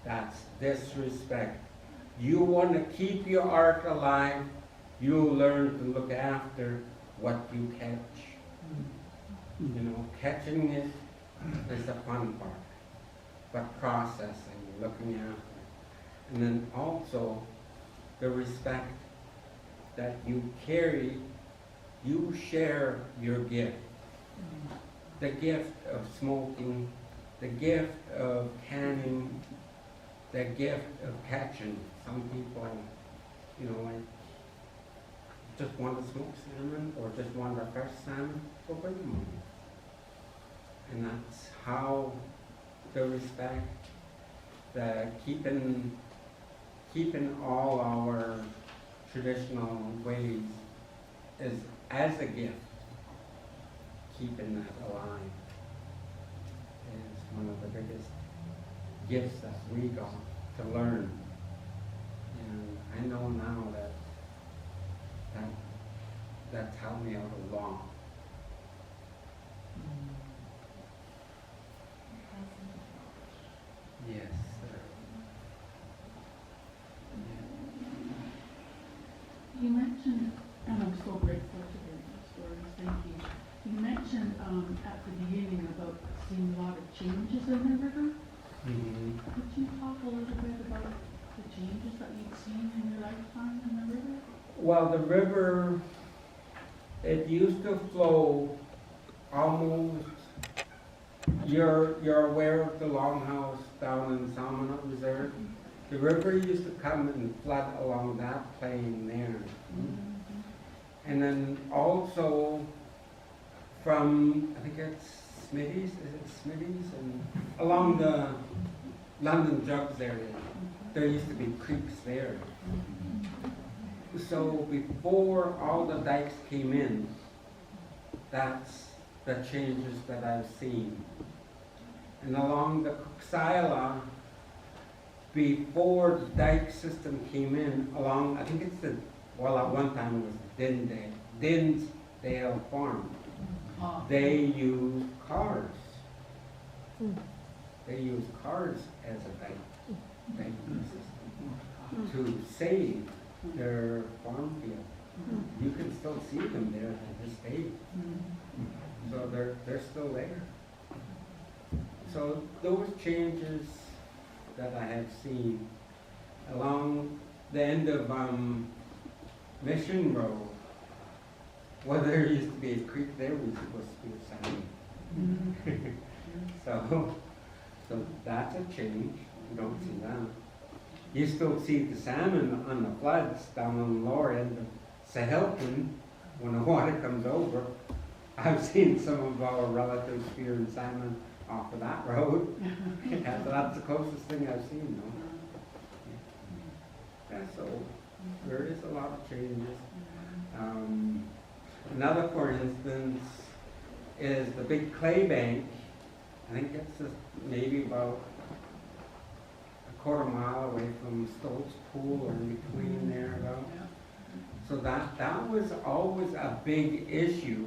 That's disrespect. You want to keep your art alive, you'll learn to look after what you catch. Catching it is the fun part, but processing, looking after it. And then also the respect that you carry, you share your gift. The gift of smoking, the gift of canning, the gift of catching. Some people, like just want to smoke salmon or just want a fresh salmon, go bring them on. And that's how the respect, the keeping all our traditional ways is as a gift. Keeping that alive is one of the biggest gifts that we got to learn. And I know now that's helped me out a lot. Yes, sir. You mentioned, and I'm so grateful to hear those stories, thank you. You mentioned at the beginning about seeing a lot of changes in the river. Could you talk a little bit about the changes that you've seen in your lifetime in the river? Well, the river, it used to flow almost, you're aware of the longhouse down in Salmon Reserve? The river used to come and flood along that plain there. And then also from, I think it's Smitty's, is it Smitty's? And along the London Jugs area, there used to be creeks there. So before all the dikes came in, that's the changes that I've seen. And along the Cuxila, before the dike system came in, along, I think it's at one time it was Dinsdale Farm. They used cars they use cars as a banking system to save their farm field. You can still see them there to this day. So they're still there. So those changes that I have seen along the end of Mission Road, well, there used to be a creek there, was supposed to be a salmon. So that's a change. You don't see that. You still see the salmon on the floods down on the lower end of Sahilton when the water comes over. I've seen some of our relatives spearing salmon off of that road. Yeah, so that's the closest thing I've seen, though. Yeah, so there is a lot of changes. Another, for instance, is the big clay bank. I think it's just maybe about a quarter mile away from Stoltz Pool or in between there about. So that was always a big issue,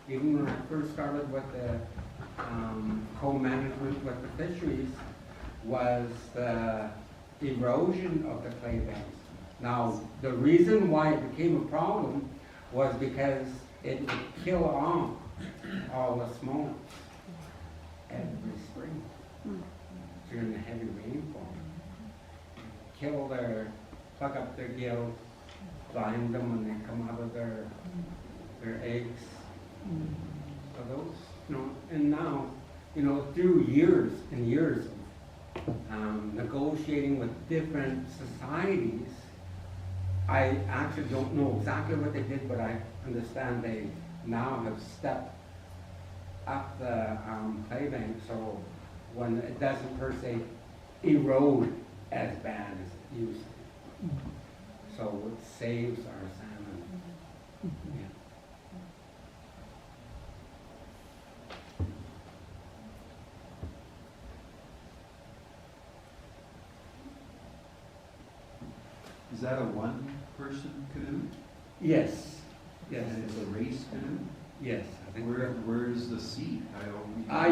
even when I first started with the co-management with the fisheries, was the erosion of the clay banks. Now, the reason why it became a problem was because it would kill off all the smolts every spring during the heavy rainfall. Plug up their gills, blind them when they come out of their eggs. So those, and now, through years and years of negotiating with different societies, I actually don't know exactly what they did, but I understand they now have stepped up the clay bank, so when it doesn't per se erode as bad as it used to. So it saves our salmon. Yeah. Is that a one-person canoe? Yes. Yes. And it's a race canoe? Yes. I think Where's the seat?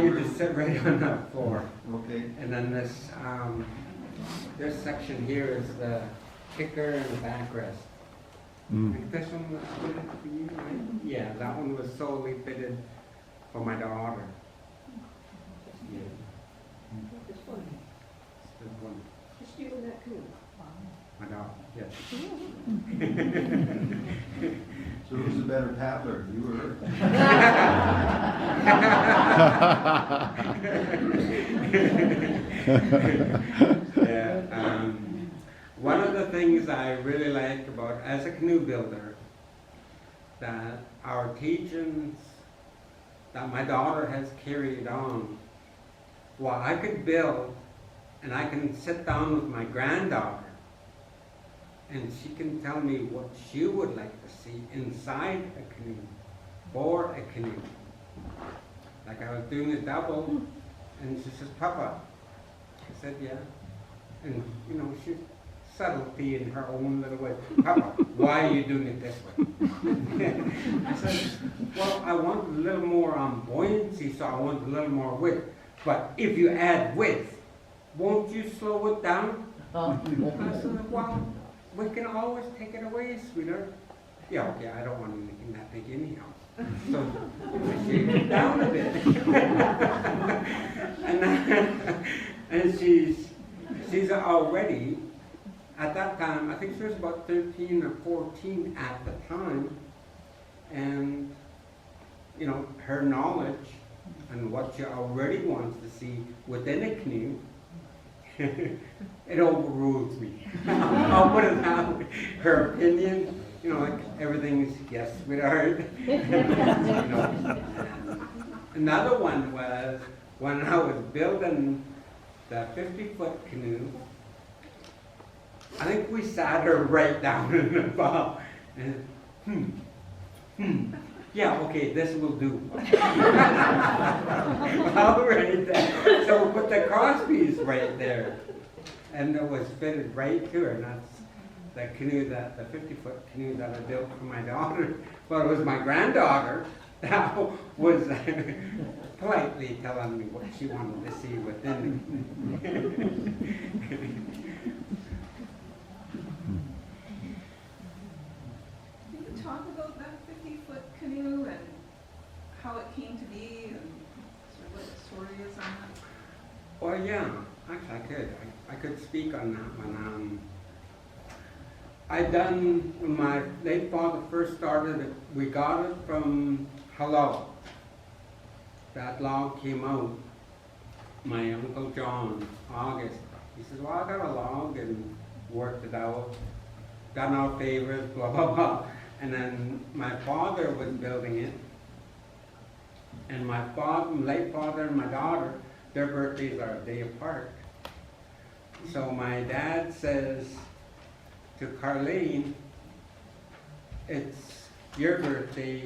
you just sit right on the floor. Okay. And then this section here is the kicker and the backrest. I think this one was fitted for you, right? Yeah, that one was solely fitted for my daughter. Yeah. It's funny. This one. You're stealing that canoe. My daughter, yes. So who's the better paddler, you or her? Yeah. One of the things I really like about, as a canoe builder, that our teachings that my daughter has carried on, well, I could build and I can sit down with my granddaughter and she can tell me what she would like to see inside a canoe, for a canoe. Like I was doing a double, and she says, "Papa." I said, "Yeah." And she's subtlety in her own little way. "Papa, why are you doing it this way?" I said, "Well, I want a little more buoyancy, so I want a little more width. But if you add width, won't you slow it down?" I said, "Well, we can always take it away, sweetheart." "Yeah, okay, I don't want anything that big anyhow." So I shaved it down a bit. and she's already, at that time, I think she was about 13 or 14 at the time, and her knowledge and what she already wants to see within a canoe, it overrules me. I'll put it that way. Her opinion, like everything's yes, sweetheart. Another one was when I was building the 50-foot canoe. I think we sat her right down in the bow. And yeah, okay, this will do. All right there. So we put the crosspiece right there. And it was fitted right to her. And that's the canoe, the 50-foot canoe that I built for my daughter. Well, it was my granddaughter, that was politely telling me what she wanted to see within Can you talk about that 50-foot canoe and how it came to be and sort of what the story is on that? Well, yeah, actually I could. I could speak on that one. When my late father first started it, we got it from Hello. That log came out. My Uncle John August, he says, well, I got a log and worked it out, done our favors, blah, blah, blah. And then my father was building it. And my late father and my daughter, their birthdays are a day apart. So my dad says to Carleen, it's your birthday,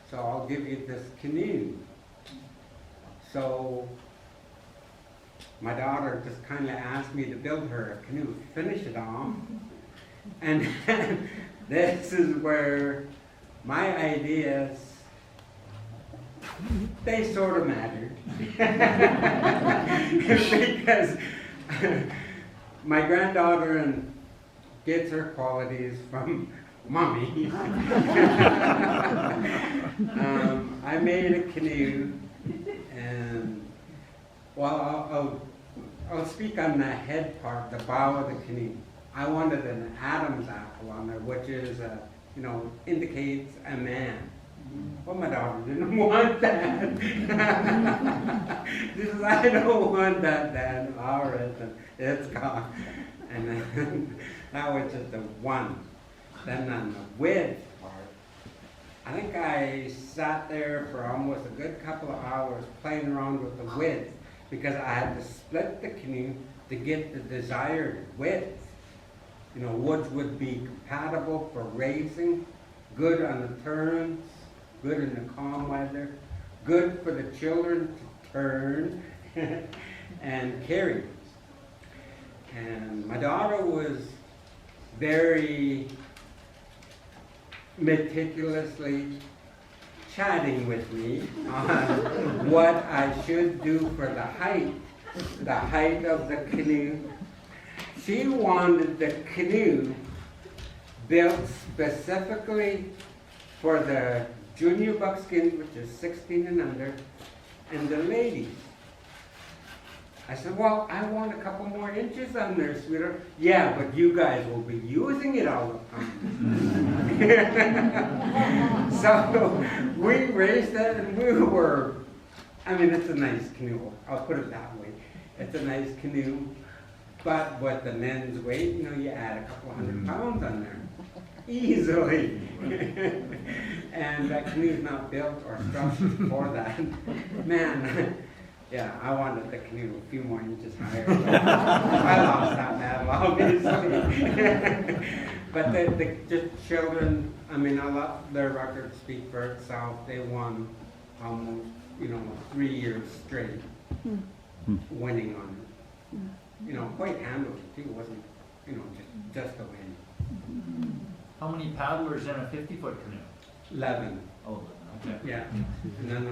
so I'll give you this canoe. So my daughter just kind of asked me to build her a canoe, finish it off. And this is where my ideas, they sort of mattered. Because my granddaughter gets her qualities from mommy. I made a canoe, and well, I'll speak on the head part, the bow of the canoe. I wanted an Adam's apple on there, which is, indicates a man. Well, my daughter didn't want that. She says, I don't want that, Dad. All right, then it's gone. And then that was just the one. Then on the width part, I think I sat there for almost a good couple of hours playing around with the width because I had to split the canoe to get the desired width. Woods would be compatible for racing, good on the turns, good in the calm weather, good for the children to turn and carry. And my daughter was very meticulously chatting with me on what I should do for the height of the canoe. She wanted the canoe built specifically for the junior buckskins, which is 16 and under, and the ladies. I said, well, I want a couple more inches on there, sweetheart. Yeah, but you guys will be using it all the time. So we raised it, and it's a nice canoe. I'll put it that way. It's a nice canoe. But with the men's weight, you add a couple hundred pounds on there. Easily. And that canoe's not built or structured for that. Man, yeah, I wanted the canoe a few more inches higher. So I lost that battle, obviously. But the children, I let their record speak for itself. They won almost, 3 years straight winning on it. Quite handily too. It wasn't, just a win. How many paddlers in a 50-foot canoe? 11. Oh, okay. Yeah. And then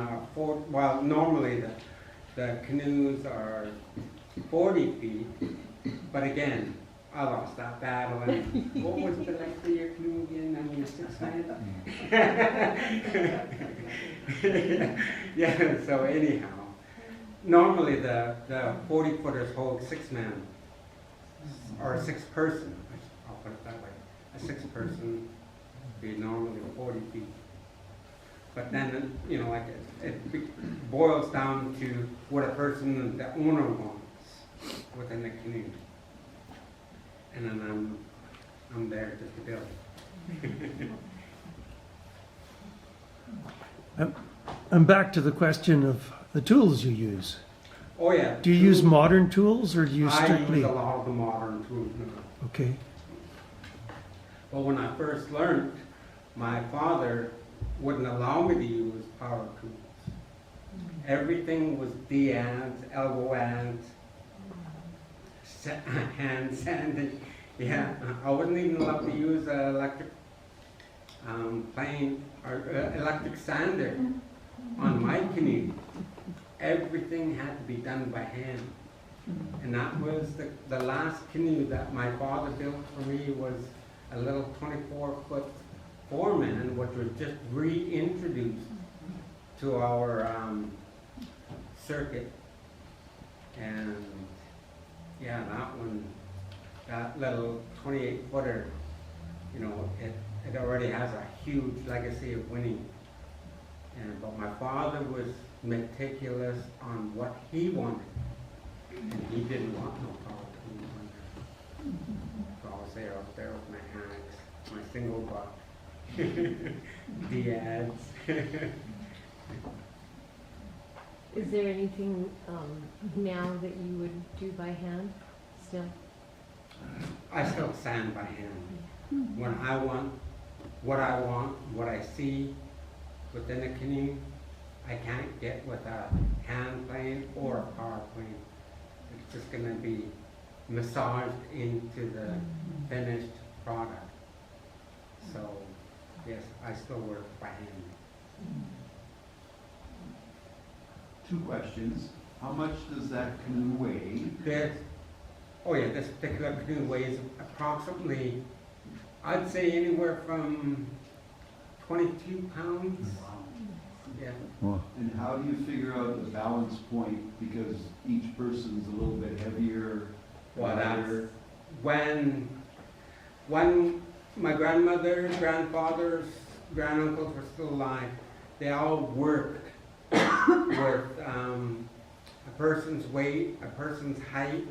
normally the canoes are 40 feet, but again, I lost that battle. And what was the length of your canoe again? I mean, 6 man? Yeah, so anyhow, normally the 40-footers hold 6 men, or a 6-person, I'll put it that way. A 6-person would be normally 40 feet. But then, it boils down to what a person, the owner wants within the canoe. And then I'm there just to build. I'm back to the question of the tools you use. Oh yeah. Do you use modern tools or do you strictly? I use a lot of the modern tools now. Okay. Well, when I first learned, my father wouldn't allow me to use power tools. Everything was D-ads, elbow ads, hand sanding. Yeah, I wasn't even allowed to use electric plane or electric sander on my canoe. Everything had to be done by hand. And that was the last canoe that my father built for me was a little 24-foot foreman, which was just reintroduced to our circuit. And yeah, that little 28-footer, you know, it already has a huge legacy of winning. But my father was meticulous on what he wanted, and he didn't want no power canoe. So I was there up there with my hammocks, my single buck, Diads. Is there anything now that you would do by hand still? I still sand by hand. When I want, what I see within a canoe, I can't get with a hand plane or a power plane. It's just going to be massaged into the finished product. So, yes, I still work by hand. 2 questions. How much does that canoe weigh? This particular canoe weighs approximately, I'd say anywhere from 22 pounds. Yeah. And how do you figure out the balance point, because each person's a little bit heavier? Well, that's when my grandmother, grandfathers, granduncles were still alive, they all worked with a person's weight, a person's height,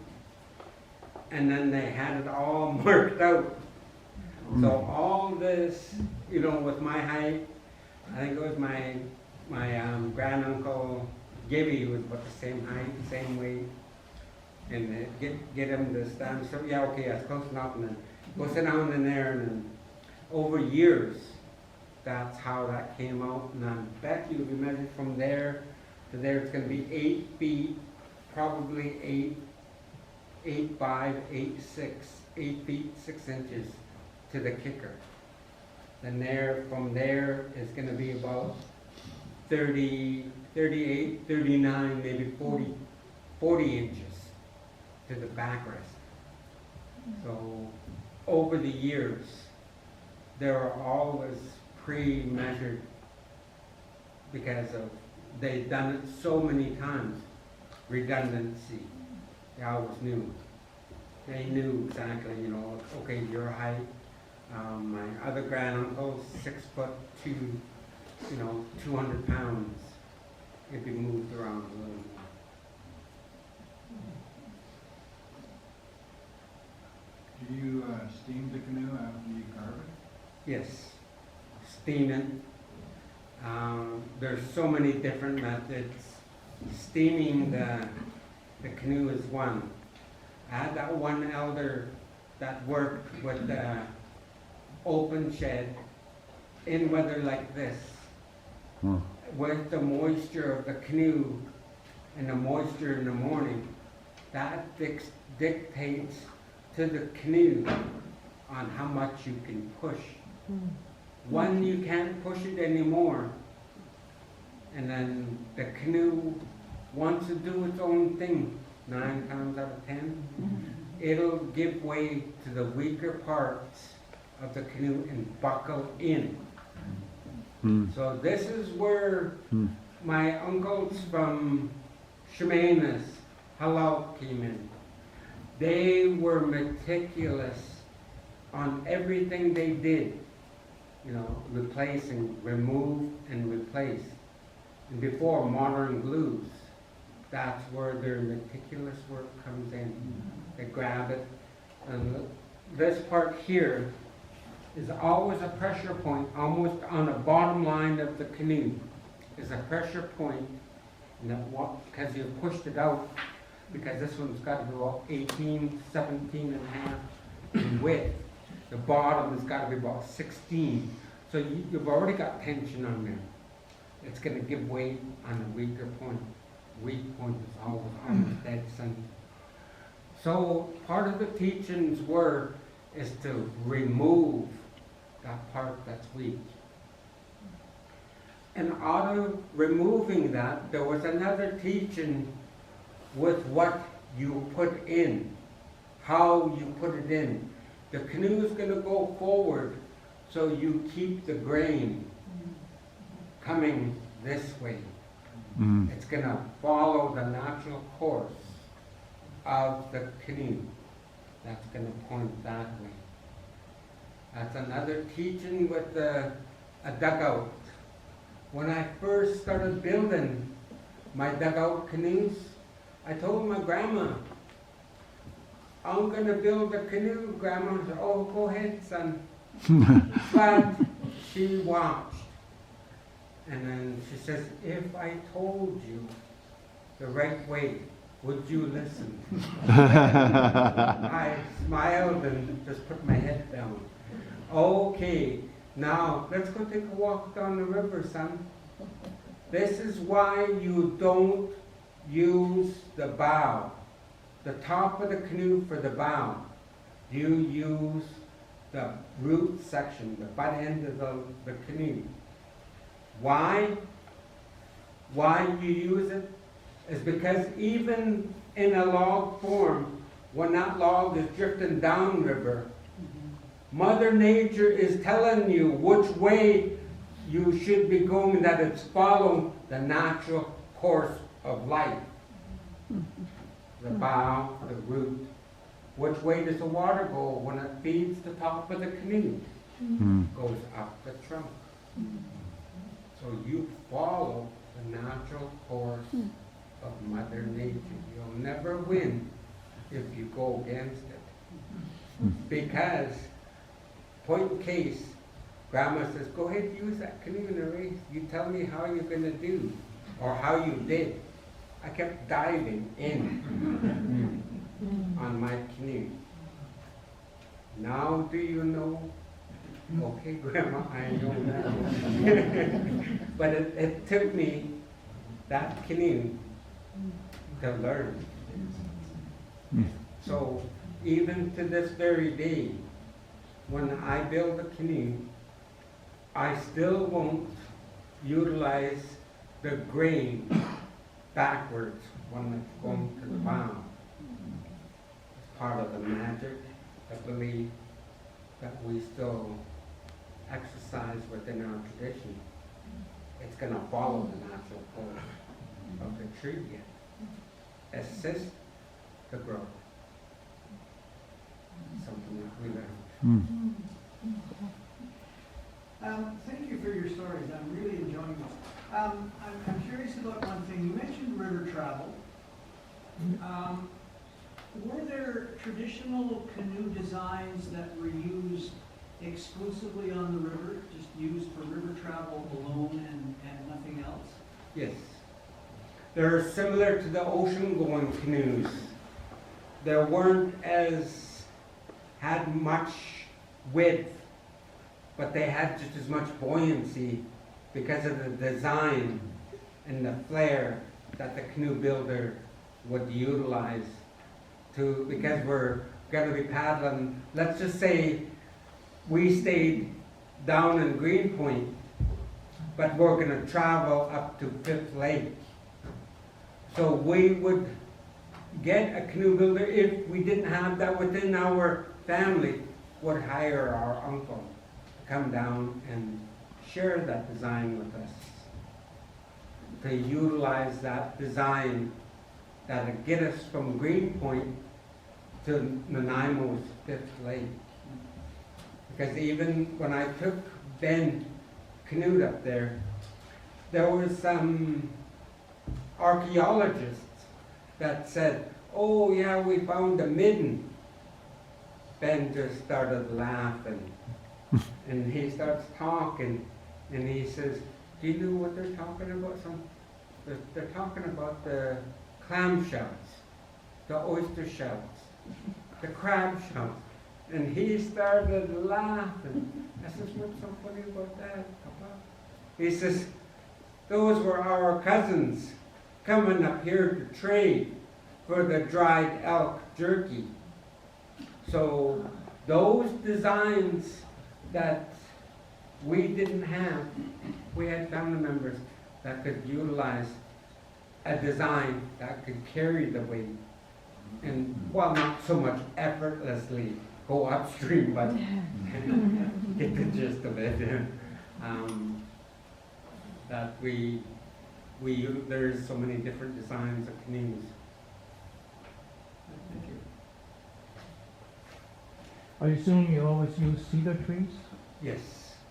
and then they had it all marked out. So all this, you know, with my height, I think it was my granduncle Gibby was about the same height, same weight, and get him to stand. So yeah, okay, that's close enough. And then go sit down in there, and then over years, that's how that came out. And I bet you if you measure from there to there, it's going to be 8 feet, probably 8'5", 8'6", 8 feet 6 inches to the kicker. Then from there is going to be about 30, 38, 39, maybe 40 inches to the backrest. So over the years, there are always pre-measured because of they've done it so many times. Redundancy. They always knew. They knew exactly, you know, okay, your height. My other granduncle's 6'2", you know, 200 pounds. It'd be moved around a little more. Do you steam the canoe after you carve it? Yes, steaming. There's so many different methods. Steaming the canoe is one. I had that one elder that worked with the open shed in weather like this, with the moisture of the canoe and the moisture in the morning. That dictates to the canoe on how much you can push. When you can't push it anymore, and then the canoe wants to do its own thing, 9 times out of 10, it'll give way to the weaker parts of the canoe and buckle in. So this is where my uncles from Shemanis, Halal came in. They were meticulous on everything they did. You know, replace and remove and replace. And before modern glues, that's where their meticulous work comes in. They grab it, and this part here is always a pressure point, almost on the bottom line of the canoe, is a pressure point, and that because you pushed it out, because this one's got to be about 18, 17 and a half in width. The bottom has got to be about 16. So you've already got tension on there. It's going to give weight on the weaker point. Weak point is always almost dead center. So part of the teachings is to remove that part that's weak. And out of removing that, there was another teaching with what you put in, how you put it in. The canoe is going to go forward, so you keep the grain coming this way. It's going to follow the natural course of the canoe. That's going to point that way. That's another teaching with a dugout. When I first started building my dugout canoes, I told my grandma, I'm going to build a canoe. Grandma said, oh, go ahead, son. But she watched. And then she says, if I told you the right way, would you listen? I smiled and just put my head down. Okay, now let's go take a walk down the river, son. This is why you don't use the bow, the top of the canoe for the bow. You use the root section, the butt end of the canoe. Why? Why you use it is because even in a log form, when that log is drifting downriver, Mother Nature is telling you which way you should be going, that it's following the natural course of life. The bow, the root. Which way does the water go when it feeds the top of the canoe? Goes up the trunk. So you follow the natural course of Mother Nature. You'll never win if you go against it. Because, point in case, Grandma says, go ahead, use that canoe in a race. You tell me how you're going to do, or how you did. I kept diving in on my canoe. Now do you know? Okay, Grandma, I know that. But it took me that canoe to learn. So even to this very day, when I build a canoe, I still won't utilize the grain backwards when it's going to the bow. It's part of the magic, I believe, that we still exercise within our tradition. It's going to follow the natural course of the tree, assist the growth. Something that we learn. Thank you for your stories. I'm really enjoying them. I'm curious about one thing. You mentioned river travel. Were there traditional canoe designs that were used exclusively on the river, just used for river travel alone and nothing else? Yes. They're similar to the ocean-going canoes. They weren't had much width, but they had just as much buoyancy because of the design and the flair that the canoe builder would utilize because we're going to be paddling. Let's just say we stayed down in Greenpoint, but we're going to travel up to Fifth Lake. So we would get a canoe builder, if we didn't have that within our family, would hire our uncle to come down and share that design with us, to utilize that design that would get us from Greenpoint to Nanaimo's Fifth Lake. Because even when I took Ben canoed up there, there was some archaeologists that said, oh yeah, we found a midden. Ben just started laughing. And he starts talking, and he says, do you know what they're talking about? They're talking about the clam shells, the oyster shells, the crab shells. And he started laughing. I says, what's so funny about that, Papa? He says, those were our cousins coming up here to trade for the dried elk jerky. So those designs that we had family members that could utilize a design that could carry the weight and, well, not so much effortlessly go upstream, but get the gist of it. That there's so many different designs of canoes. Thank you. I assume you always use cedar trees? Yes.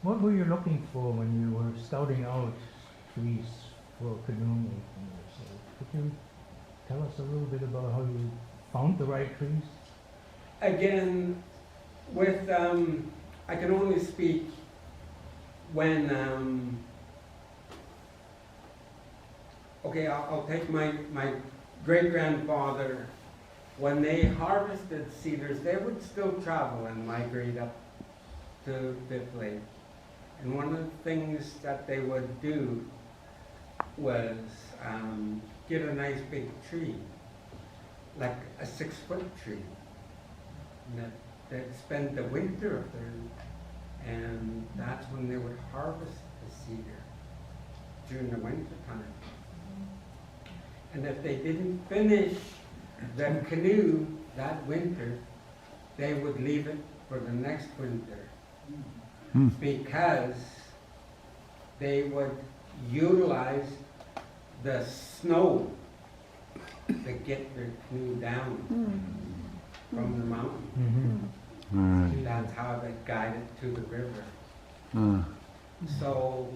What were you looking for when you were scouting out trees for canoe making? So could you tell us a little bit about how you found the right trees? Again, with, I can only speak when, okay, I'll take my great-grandfather. When they harvested cedars, they would still travel and migrate up to Fifth Lake. And one of the things that they would do was get a nice big tree, like a 6-foot tree. And they'd spend the winter up there, and that's when they would harvest the cedar, during the winter time. And if they didn't finish the canoe that winter, they would leave it for the next winter, because they would utilize the snow to get their canoe down from the mountain. That's how they guided to the river. So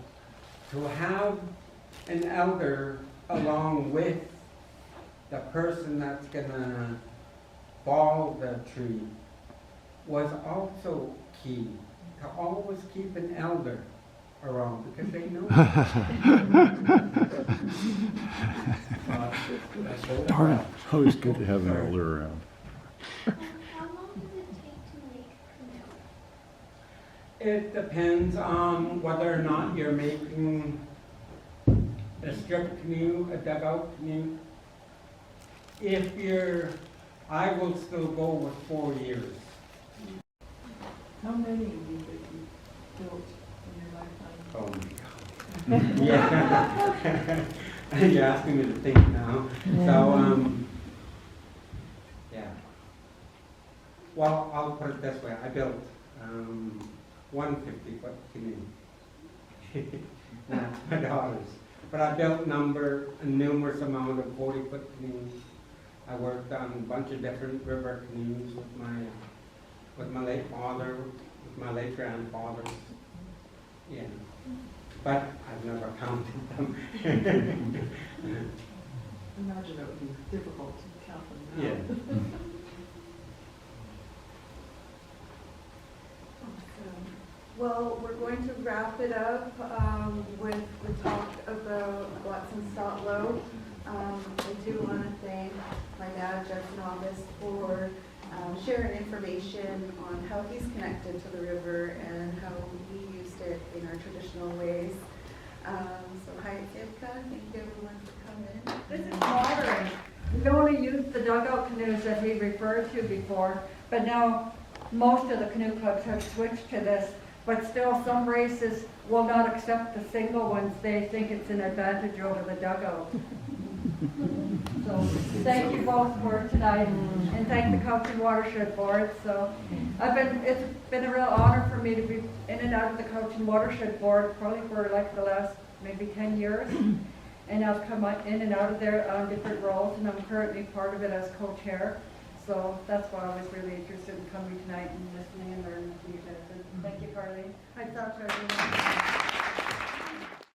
to have an elder along with the person that's gonna fall the tree was also key. To always keep an elder around, because they know. Darn it. Always good to have an elder around. How long does it take to make canoe? It depends on whether or not you're making a strip canoe, a dugout canoe. I will still go with 4 years. How many have you built in your lifetime? Oh my God. Yeah. You're asking me to think now. So, yeah. Well, I'll put it this way. I built one 50-foot canoe. That's my daughter's. But I built a numerous amount of 40-foot canoes. I worked on a bunch of different river canoes with my late father, with my late grandfather. Yeah. But I've never counted them. Imagine it would be difficult to count them now. Yeah. Well, we're going to wrap it up with the talk about Watson Stotlow. I do want to thank my dad, Jedson August, for sharing information on how he's connected to the river and how we used it in our traditional ways. So hi, Ivka. Thank you everyone for coming. This is modern. We only used the dugout canoes that we referred to before, but now most of the canoe clubs have switched to this. But still, some races will not accept the single ones. They think it's an advantage over the dugout. So thank you both for tonight, and thank the Cowichan Watershed Board. So it's been a real honor for me to be in and out of the Cowichan Watershed Board probably for like the last maybe 10 years. And I've come in and out of there on different roles, and I'm currently part of it as co-chair. So that's why I was really interested in coming tonight and listening and learning from you guys. Thank you, Carleen. I thought